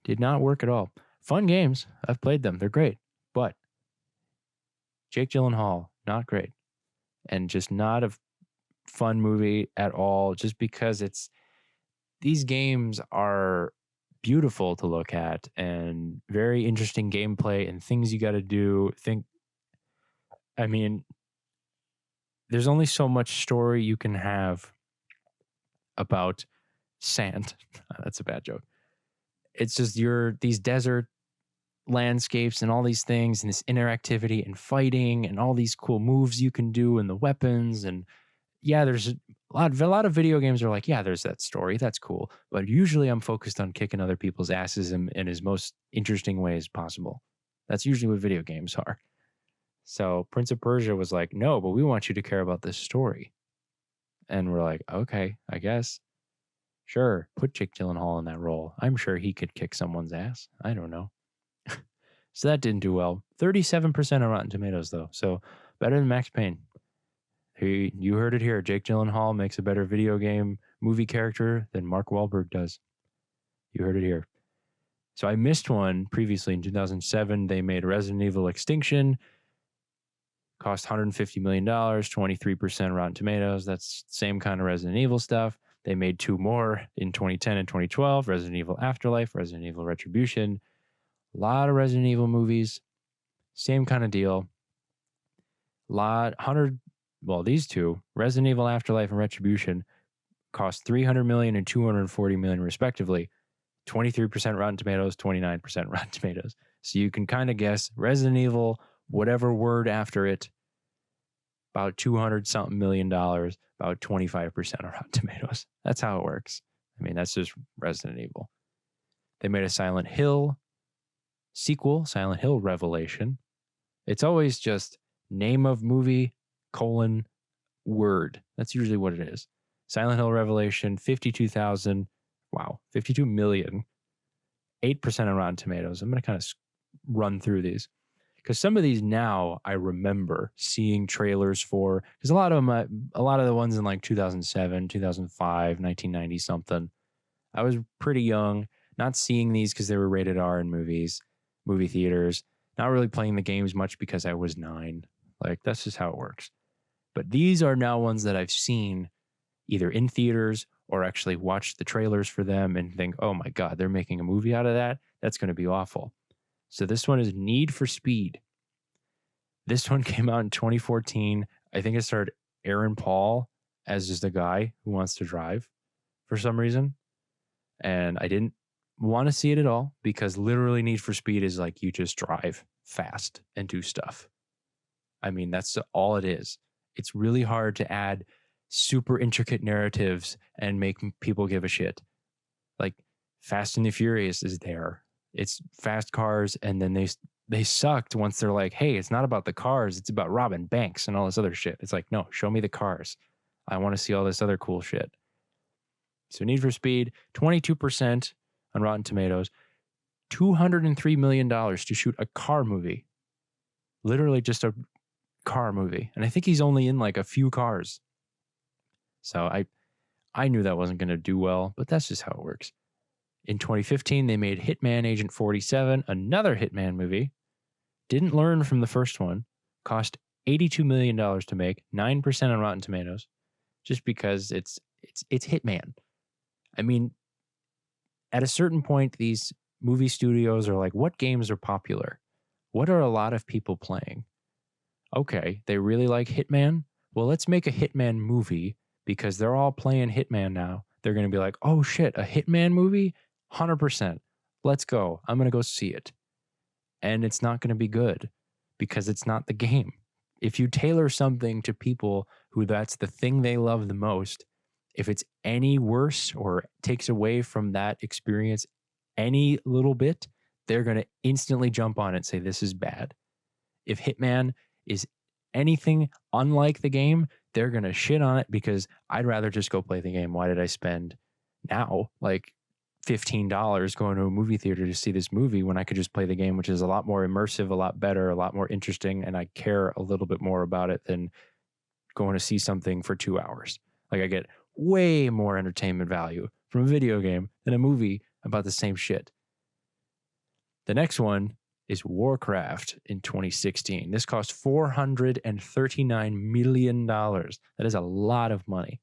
Did not work at all. Fun games. I've played them. They're great. But Jake Gyllenhaal, not great. And just not a fun movie at all, just because these games are beautiful to look at and very interesting gameplay and things you got to do. I mean, there's only so much story you can have about sand. That's a bad joke. It's just these desert landscapes and all these things and this interactivity and fighting and all these cool moves you can do and the weapons. And yeah, there's a lot of video games are like, yeah, there's that story. That's cool. But usually I'm focused on kicking other people's asses in as most interesting ways possible. That's usually what video games are. So Prince of Persia was like, no, but we want you to care about this story. And we're like, okay, I guess. Sure, put Jake Gyllenhaal in that role. I'm sure he could kick someone's ass. I don't know. So that didn't do well. 37% on Rotten Tomatoes, though. So better than Max Payne. You heard it here. Jake Gyllenhaal makes a better video game movie character than Mark Wahlberg does. You heard it here. So I missed one previously in 2007. They made Resident Evil Extinction. Cost $150 million, 23% Rotten Tomatoes. That's the same kind of Resident Evil stuff. They made 2 more in 2010 and 2012. Resident Evil Afterlife, Resident Evil Retribution. A lot of Resident Evil movies. Same kind of deal. These 2, Resident Evil Afterlife and Retribution, cost $300 million and $240 million respectively. 23% Rotten Tomatoes, 29% Rotten Tomatoes. So you can kind of guess Resident Evil, whatever word after it, about $200-something million, about 25% of Rotten Tomatoes. That's how it works. I mean, that's just Resident Evil. They made a Silent Hill sequel, Silent Hill Revelation. It's always just name of movie, word. That's usually what it is. Silent Hill Revelation, 52,000. Wow, 52 million. 8% on Rotten Tomatoes. I'm going to kind of run through these. Because some of these now I remember seeing trailers for, because a lot of the ones in like 2007, 2005, 1990 something, I was pretty young, not seeing these because they were rated R in movie theaters, not really playing the games much because I was 9. Like, that's just how it works. But these are now ones that I've seen either in theaters or actually watched the trailers for them and think, oh my God, they're making a movie out of that? That's going to be awful. So this one is Need for Speed. This one came out in 2014. I think it starred Aaron Paul as just a guy who wants to drive for some reason. And I didn't want to see it at all because literally Need for Speed is like you just drive fast and do stuff. I mean, that's all it is. It's really hard to add super intricate narratives and make people give a shit. Like Fast and the Furious is there. It's fast cars, and then they sucked once they're like, hey, it's not about the cars, it's about robbing banks and all this other shit. It's like, no, show me the cars. I want to see all this other cool shit. So Need for Speed, 22% on Rotten Tomatoes, $203 million to shoot a car movie. Literally just a car movie. And I think he's only in like a few cars. So I knew that wasn't going to do well, but that's just how it works. In 2015, they made Hitman Agent 47, another Hitman movie. Didn't learn from the first one. Cost $82 million to make, 9% on Rotten Tomatoes, just because it's Hitman. I mean, at a certain point, these movie studios are like, what games are popular? What are a lot of people playing? Okay, they really like Hitman. Well, let's make a Hitman movie because they're all playing Hitman now. They're going to be like, oh shit, a Hitman movie? 100%. Let's go. I'm going to go see it. And it's not going to be good because it's not the game. If you tailor something to people who that's the thing they love the most, if it's any worse or takes away from that experience any little bit, they're going to instantly jump on it and say, this is bad. If Hitman is anything unlike the game, they're going to shit on it because I'd rather just go play the game. Why did I spend now like $15 going to a movie theater to see this movie when I could just play the game, which is a lot more immersive, a lot better, a lot more interesting, and I care a little bit more about it than going to see something for 2 hours. Like I get way more entertainment value from a video game than a movie about the same shit. The next one is Warcraft in 2016. This cost $439 million. That is a lot of money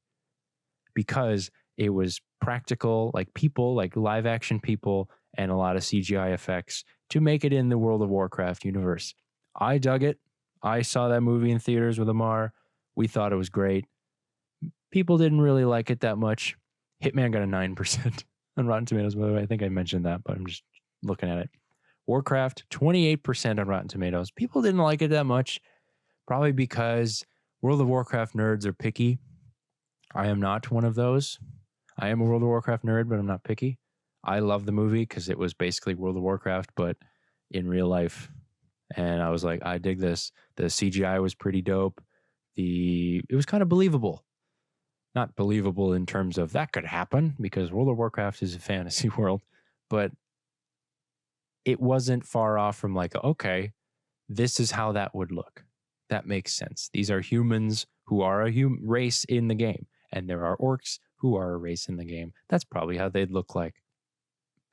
because it was practical, like people, like live action people, and a lot of CGI effects to make it in the World of Warcraft universe. I dug it. I saw that movie in theaters with Amar. We thought it was great. People didn't really like it that much. Hitman got a 9% on Rotten Tomatoes, by the way. I think I mentioned that, but I'm just looking at it. Warcraft, 28% on Rotten Tomatoes. People didn't like it that much, probably because World of Warcraft nerds are picky. I am not one of those. I am a World of Warcraft nerd, but I'm not picky. I love the movie because it was basically World of Warcraft, but in real life. And I was like, I dig this. The CGI was pretty dope. It was kind of believable. Not believable in terms of that could happen because World of Warcraft is a fantasy world, but it wasn't far off from like, okay, this is how that would look. That makes sense. These are humans who are a race in the game, and there are orcs who are a race in the game. That's probably how they'd look like.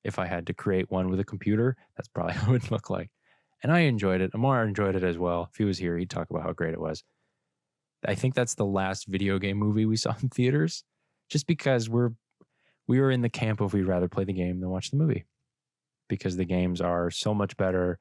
If I had to create one with a computer, that's probably how it would look like. And I enjoyed it. Amar enjoyed it as well. If he was here, he'd talk about how great it was. I think that's the last video game movie we saw in theaters, just because we were in the camp of we'd rather play the game than watch the movie because the games are so much better.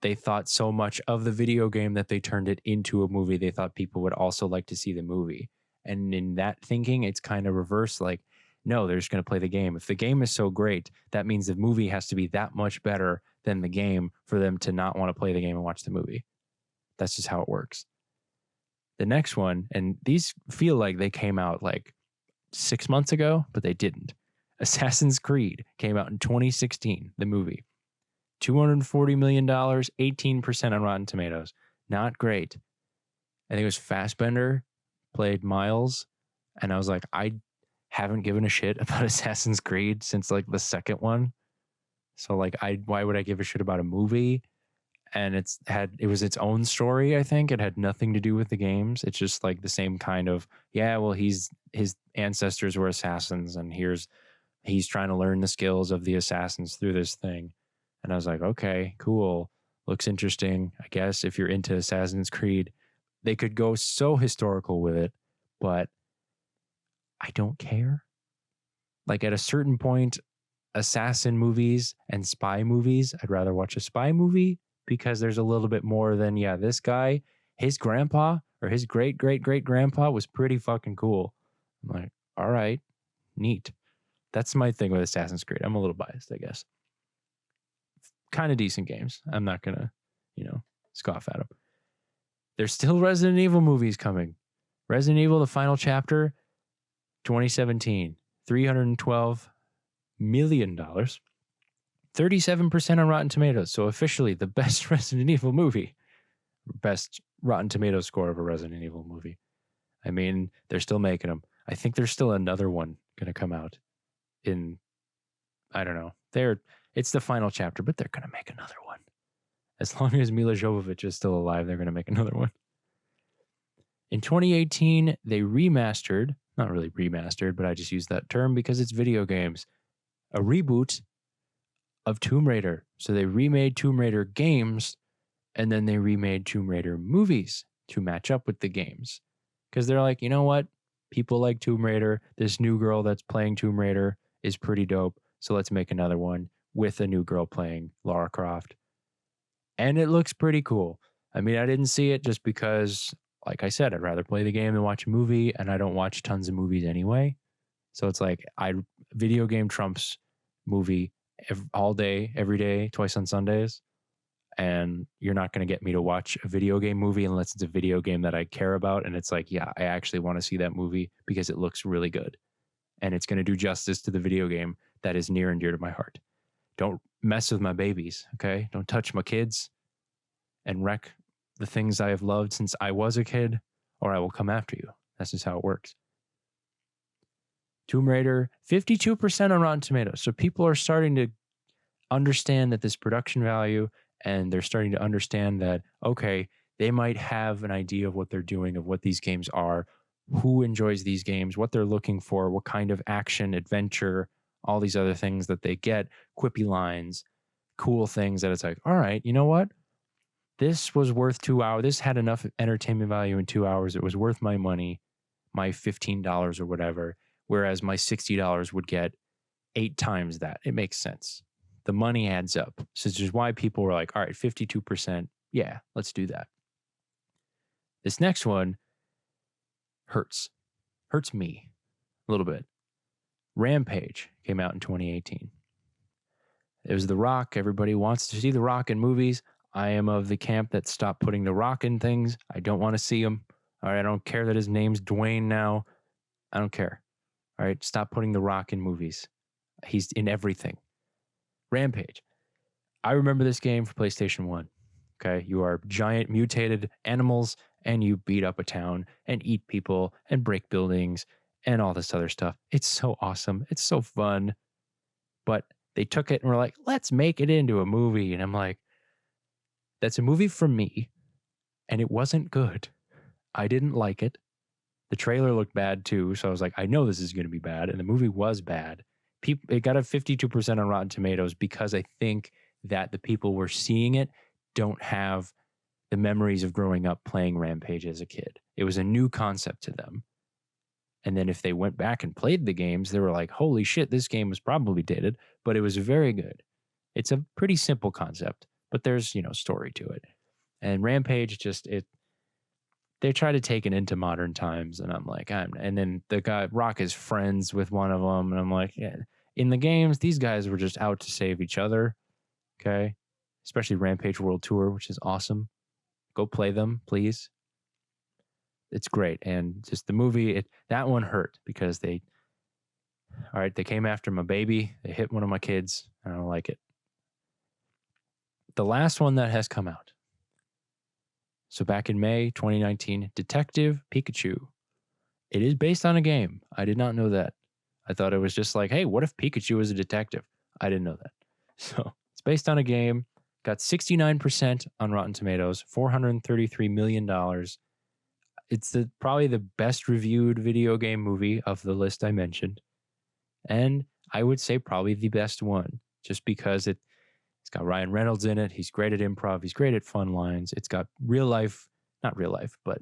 They thought so much of the video game that they turned it into a movie. They thought people would also like to see the movie. And in that thinking, it's kind of reverse. Like, no, they're just going to play the game. If the game is so great, that means the movie has to be that much better than the game for them to not want to play the game and watch the movie. That's just how it works. The next one, and these feel like they came out like 6 months ago, but they didn't. Assassin's Creed came out in 2016, the movie. $240 million, 18% on Rotten Tomatoes. Not great. I think it was Fassbender played Miles, and I was like, I haven't given a shit about Assassin's Creed since like the second one. So like, why would I give a shit about a movie? And it was its own story, I think. It had nothing to do with the games. It's just like the same kind of, yeah, well, his ancestors were assassins, and he's trying to learn the skills of the assassins through this thing. And I was like, okay, cool. Looks interesting. I guess if you're into Assassin's Creed, they could go so historical with it, but I don't care. Like at a certain point, assassin movies and spy movies, I'd rather watch a spy movie because there's a little bit more than, yeah, this guy, his grandpa or his great-great-great-grandpa was pretty fucking cool. I'm like, all right, neat. That's my thing with Assassin's Creed. I'm a little biased, I guess. Kind of decent games. I'm not going to, scoff at them. There's still Resident Evil movies coming. Resident Evil, the final chapter, 2017, $312 million, 37% on Rotten Tomatoes. So officially the best Resident Evil movie, best Rotten Tomatoes score of a Resident Evil movie. I mean, they're still making them. I think there's still another one going to come out in, I don't know. It's the final chapter, but they're going to make another one. As long as Mila Jovovich is still alive, they're going to make another one. In 2018, they remastered, not really remastered, but I just use that term because it's video games, a reboot of Tomb Raider. So they remade Tomb Raider games, and then they remade Tomb Raider movies to match up with the games. Because they're like, you know what? People like Tomb Raider. This new girl that's playing Tomb Raider is pretty dope. So let's make another one with a new girl playing Lara Croft. And it looks pretty cool. I mean, I didn't see it just because, like I said, I'd rather play the game than watch a movie, and I don't watch tons of movies anyway. So it's like video game trumps movie all day, every day, twice on Sundays. And you're not going to get me to watch a video game movie unless it's a video game that I care about. And it's like, yeah, I actually want to see that movie because it looks really good. And it's going to do justice to the video game that is near and dear to my heart. Don't mess with my babies, okay? Don't touch my kids and wreck the things I have loved since I was a kid, or I will come after you. That's just how it works. Tomb Raider, 52% on Rotten Tomatoes. So people are starting to understand that this production value, and they're starting to understand that, okay, they might have an idea of what they're doing, of what these games are, who enjoys these games, what they're looking for, what kind of action, adventure, all these other things that they get, quippy lines, cool things that it's like, all right, you know what? This was worth 2 hours. This had enough entertainment value in 2 hours. It was worth my money, my $15 or whatever, whereas my $60 would get 8 times that. It makes sense. The money adds up. So this is why people were like, all right, 52%. Yeah, let's do that. This next one hurts me a little bit. Rampage came out in 2018. It was The Rock. Everybody wants to see The Rock in movies. I am of the camp that stopped putting The Rock in things. I don't want to see him. All right, I don't care that his name's Dwayne now. I don't care. All right, stop putting The Rock in movies. He's in everything. Rampage. I remember this game for PlayStation 1. Okay, you are giant mutated animals and you beat up a town and eat people and break buildings and all this other stuff. It's so awesome. It's so fun. But they took it and were like, let's make it into a movie. And I'm like, that's a movie for me. And it wasn't good. I didn't like it. The trailer looked bad too. So I was like, I know this is going to be bad. And the movie was bad. It got a 52% on Rotten Tomatoes because I think that the people were seeing it don't have the memories of growing up playing Rampage as a kid. It was a new concept to them. And then if they went back and played the games, they were like, holy shit, this game was probably dated, but it was very good. It's a pretty simple concept, but there's, story to it. And Rampage they try to take it into modern times. And I'm like, and then the guy, Rock is friends with one of them. And I'm like, yeah, in the games, these guys were just out to save each other. Okay. Especially Rampage World Tour, which is awesome. Go play them, please. It's great. And just the movie, that one hurt because they came after my baby. They hit one of my kids. I don't like it. The last one that has come out. So back in May 2019, Detective Pikachu. It is based on a game. I did not know that. I thought it was just like, hey, what if Pikachu is a detective? I didn't know that. So it's based on a game. Got 69% on Rotten Tomatoes, $433 million. It's probably the best reviewed video game movie of the list I mentioned. And I would say probably the best one, just because it's got Ryan Reynolds in it. He's great at improv. He's great at fun lines. It's got not real life, but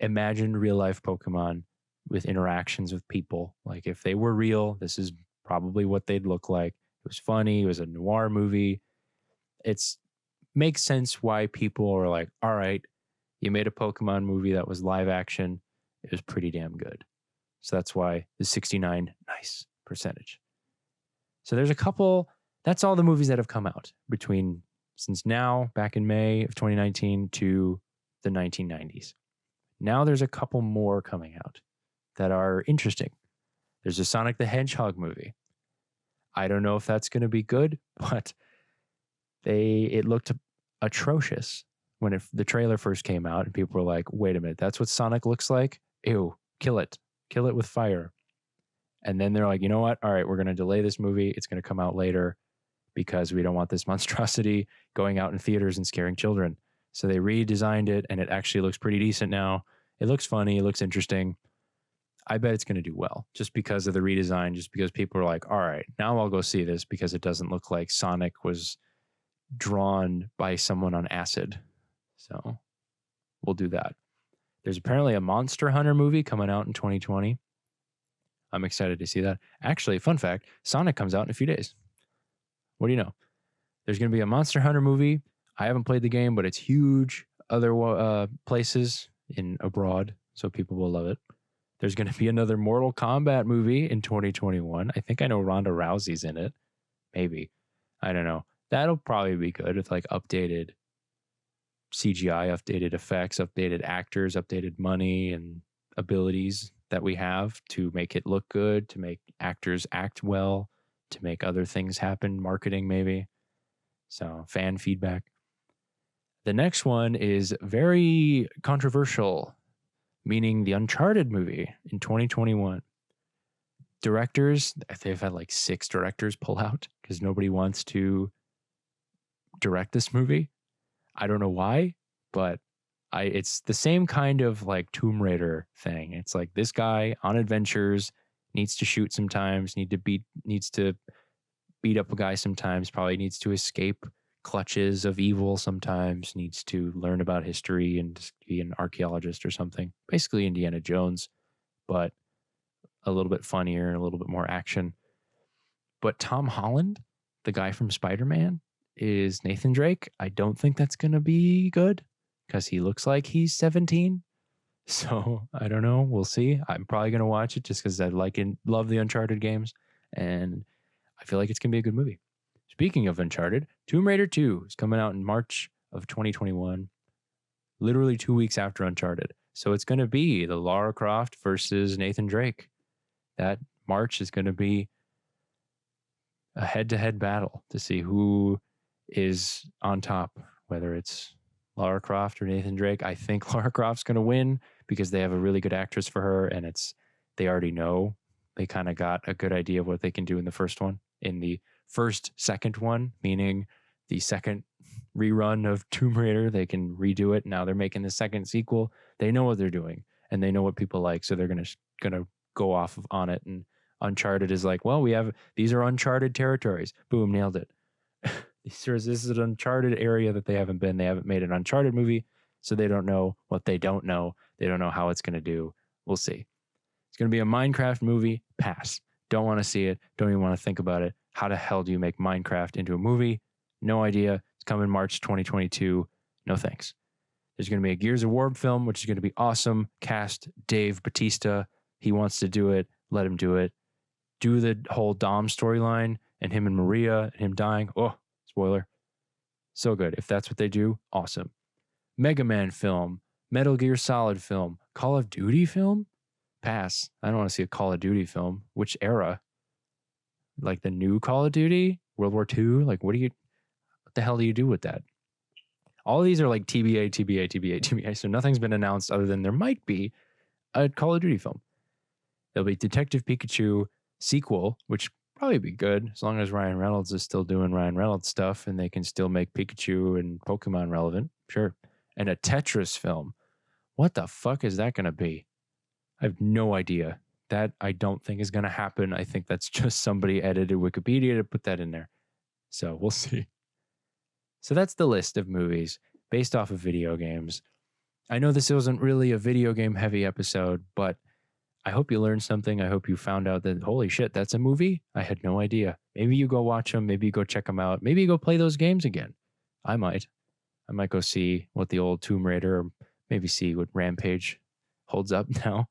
imagined real life Pokemon with interactions with people. Like if they were real, this is probably what they'd look like. It was funny. It was a noir movie. It's makes sense why people are like, all right, you made a Pokemon movie that was live action. It was pretty damn good. So that's why the 69 nice percentage. So there's a couple, that's all the movies that have come out since now, back in May of 2019 to the 1990s. Now there's a couple more coming out that are interesting. There's a Sonic the Hedgehog movie. I don't know if that's going to be good, but it looked atrocious when the trailer first came out, and people were like, wait a minute, that's what Sonic looks like? Ew, kill it with fire. And then they're like, you know what? All right, we're going to delay this movie. It's going to come out later because we don't want this monstrosity going out in theaters and scaring children. So they redesigned it, and it actually looks pretty decent now. It looks funny. It looks interesting. I bet it's going to do well just because of the redesign, just because people are like, all right, now I'll go see this because it doesn't look like Sonic was drawn by someone on acid. So we'll do that. There's apparently a Monster Hunter movie coming out in 2020. I'm excited to see that. Actually, fun fact, Sonic comes out in a few days. What do you know? There's going to be a Monster Hunter movie. I haven't played the game, but it's huge other places abroad, so people will love it. There's going to be another Mortal Kombat movie in 2021. I think I know Ronda Rousey's in it. Maybe. I don't know. That'll probably be good with like updated CGI, updated effects, updated actors, updated money and abilities that we have to make it look good, to make actors act well, to make other things happen, marketing maybe. So fan feedback. The next one is very controversial, meaning the Uncharted movie in 2021. Directors, they've had like 6 directors pull out because nobody wants to direct this movie. I don't know why, but it's the same kind of like Tomb Raider thing. It's like this guy on adventures needs to shoot sometimes, needs to beat up a guy sometimes, probably needs to escape clutches of evil sometimes, needs to learn about history and just be an archaeologist or something. Basically Indiana Jones, but a little bit funnier and a little bit more action. But Tom Holland, the guy from Spider-Man, is Nathan Drake. I don't think that's going to be good because he looks like he's 17. So I don't know. We'll see. I'm probably going to watch it just because I love the Uncharted games. And I feel like it's going to be a good movie. Speaking of Uncharted, Tomb Raider 2 is coming out in March of 2021, literally 2 weeks after Uncharted. So it's going to be the Lara Croft versus Nathan Drake. That March is going to be a head-to-head battle to see who is on top, whether it's Lara Croft or Nathan Drake. I think Lara Croft's going to win because they have a really good actress for her, and they already know. They kind of got a good idea of what they can do in the first one. In the second one, meaning the second rerun of Tomb Raider, they can redo it. Now they're making the second sequel. They know what they're doing, and they know what people like, so they're gonna go off on it. And Uncharted is like, well, these are uncharted territories. Boom, nailed it. This is an uncharted area that they haven't been. They haven't made an Uncharted movie, so they don't know what they don't know. They don't know how it's going to do. We'll see. It's going to be a Minecraft movie. Pass. Don't want to see it. Don't even want to think about it. How the hell do you make Minecraft into a movie? No idea. It's coming March 2022. No thanks. There's going to be a Gears of War film, which is going to be awesome. Cast Dave Bautista. He wants to do it. Let him do it. Do the whole Dom storyline and him and Maria and him dying. Oh, spoiler. So good. If that's what they do, awesome. Mega Man film. Metal Gear Solid film. Call of Duty film? Pass. I don't want to see a Call of Duty film. Which era? Like the new Call of Duty? World War II? Like what the hell do you do with that? All of these are like TBA, TBA, TBA, TBA. So nothing's been announced other than there might be a Call of Duty film. There'll be Detective Pikachu sequel, which probably be good as long as Ryan Reynolds is still doing Ryan Reynolds stuff and they can still make Pikachu and Pokemon relevant. Sure. And a Tetris film. What the fuck is that going to be? I have no idea. That I don't think is going to happen. I think that's just somebody edited Wikipedia to put that in there. So we'll see. So that's the list of movies based off of video games. I know this wasn't really a video game heavy episode, but I hope you learned something. I hope you found out that, holy shit, that's a movie? I had no idea. Maybe you go watch them. Maybe you go check them out. Maybe you go play those games again. I might go see what the old Tomb Raider, or maybe see what Rampage holds up now.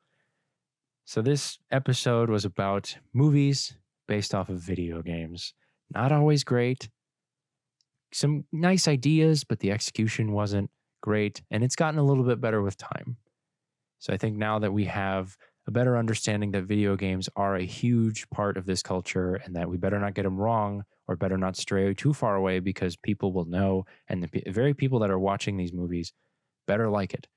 So this episode was about movies based off of video games. Not always great. Some nice ideas, but the execution wasn't great. And it's gotten a little bit better with time. So I think now that we have a better understanding that video games are a huge part of this culture and that we better not get them wrong or better not stray too far away because people will know. And the very people that are watching these movies better like it.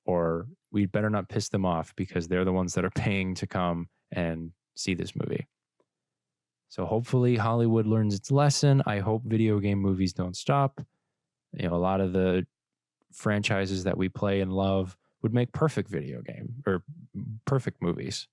Or we better not piss them off because they're the ones that are paying to come and see this movie. So hopefully Hollywood learns its lesson. I hope video game movies don't stop. A lot of the franchises that we play and love would make perfect video game or perfect movies.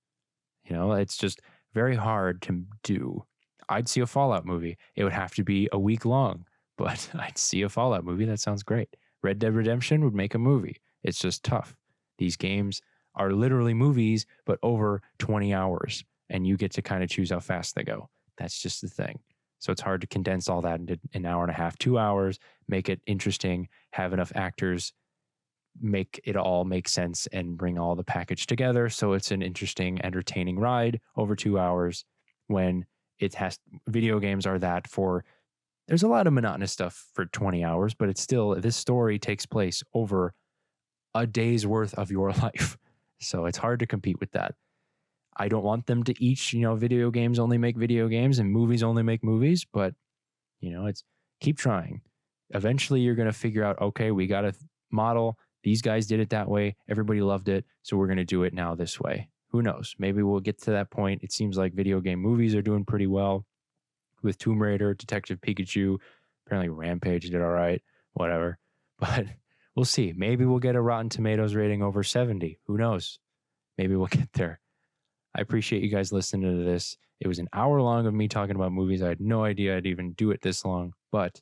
It's just very hard to do. I'd see a Fallout movie. It would have to be a week long, but I'd see a Fallout movie. That sounds great. Red Dead Redemption would make a movie. It's just tough. These games are literally movies, but over 20 hours, and you get to kind of choose how fast they go. That's just the thing. So it's hard to condense all that into an hour and a half, 2 hours, make it interesting, have enough actors, make it all make sense and bring all the package together. So it's an interesting, entertaining ride over 2 hours when video games are that for, there's a lot of monotonous stuff for 20 hours, but it's still, this story takes place over a day's worth of your life. So it's hard to compete with that. I don't want them to each, video games only make video games and movies only make movies, but it's keep trying. Eventually you're going to figure out, okay, we got a model. These guys did it that way. Everybody loved it. So we're going to do it now this way. Who knows? Maybe we'll get to that point. It seems like video game movies are doing pretty well with Tomb Raider, Detective Pikachu. Apparently Rampage did all right, whatever. But we'll see. Maybe we'll get a Rotten Tomatoes rating over 70. Who knows? Maybe we'll get there. I appreciate you guys listening to this. It was an hour long of me talking about movies. I had no idea I'd even do it this long, but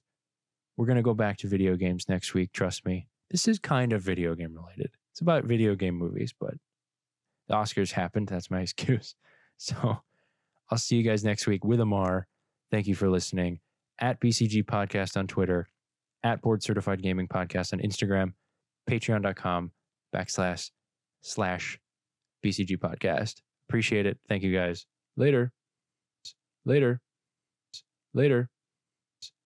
we're going to go back to video games next week. Trust me. This is kind of video game related. It's about video game movies, but the Oscars happened. That's my excuse. So I'll see you guys next week with Amar. Thank you for listening. At BCG Podcast on Twitter, at Board Certified Gaming Podcast on Instagram, patreon.com/BCG Podcast. Appreciate it. Thank you guys. Later.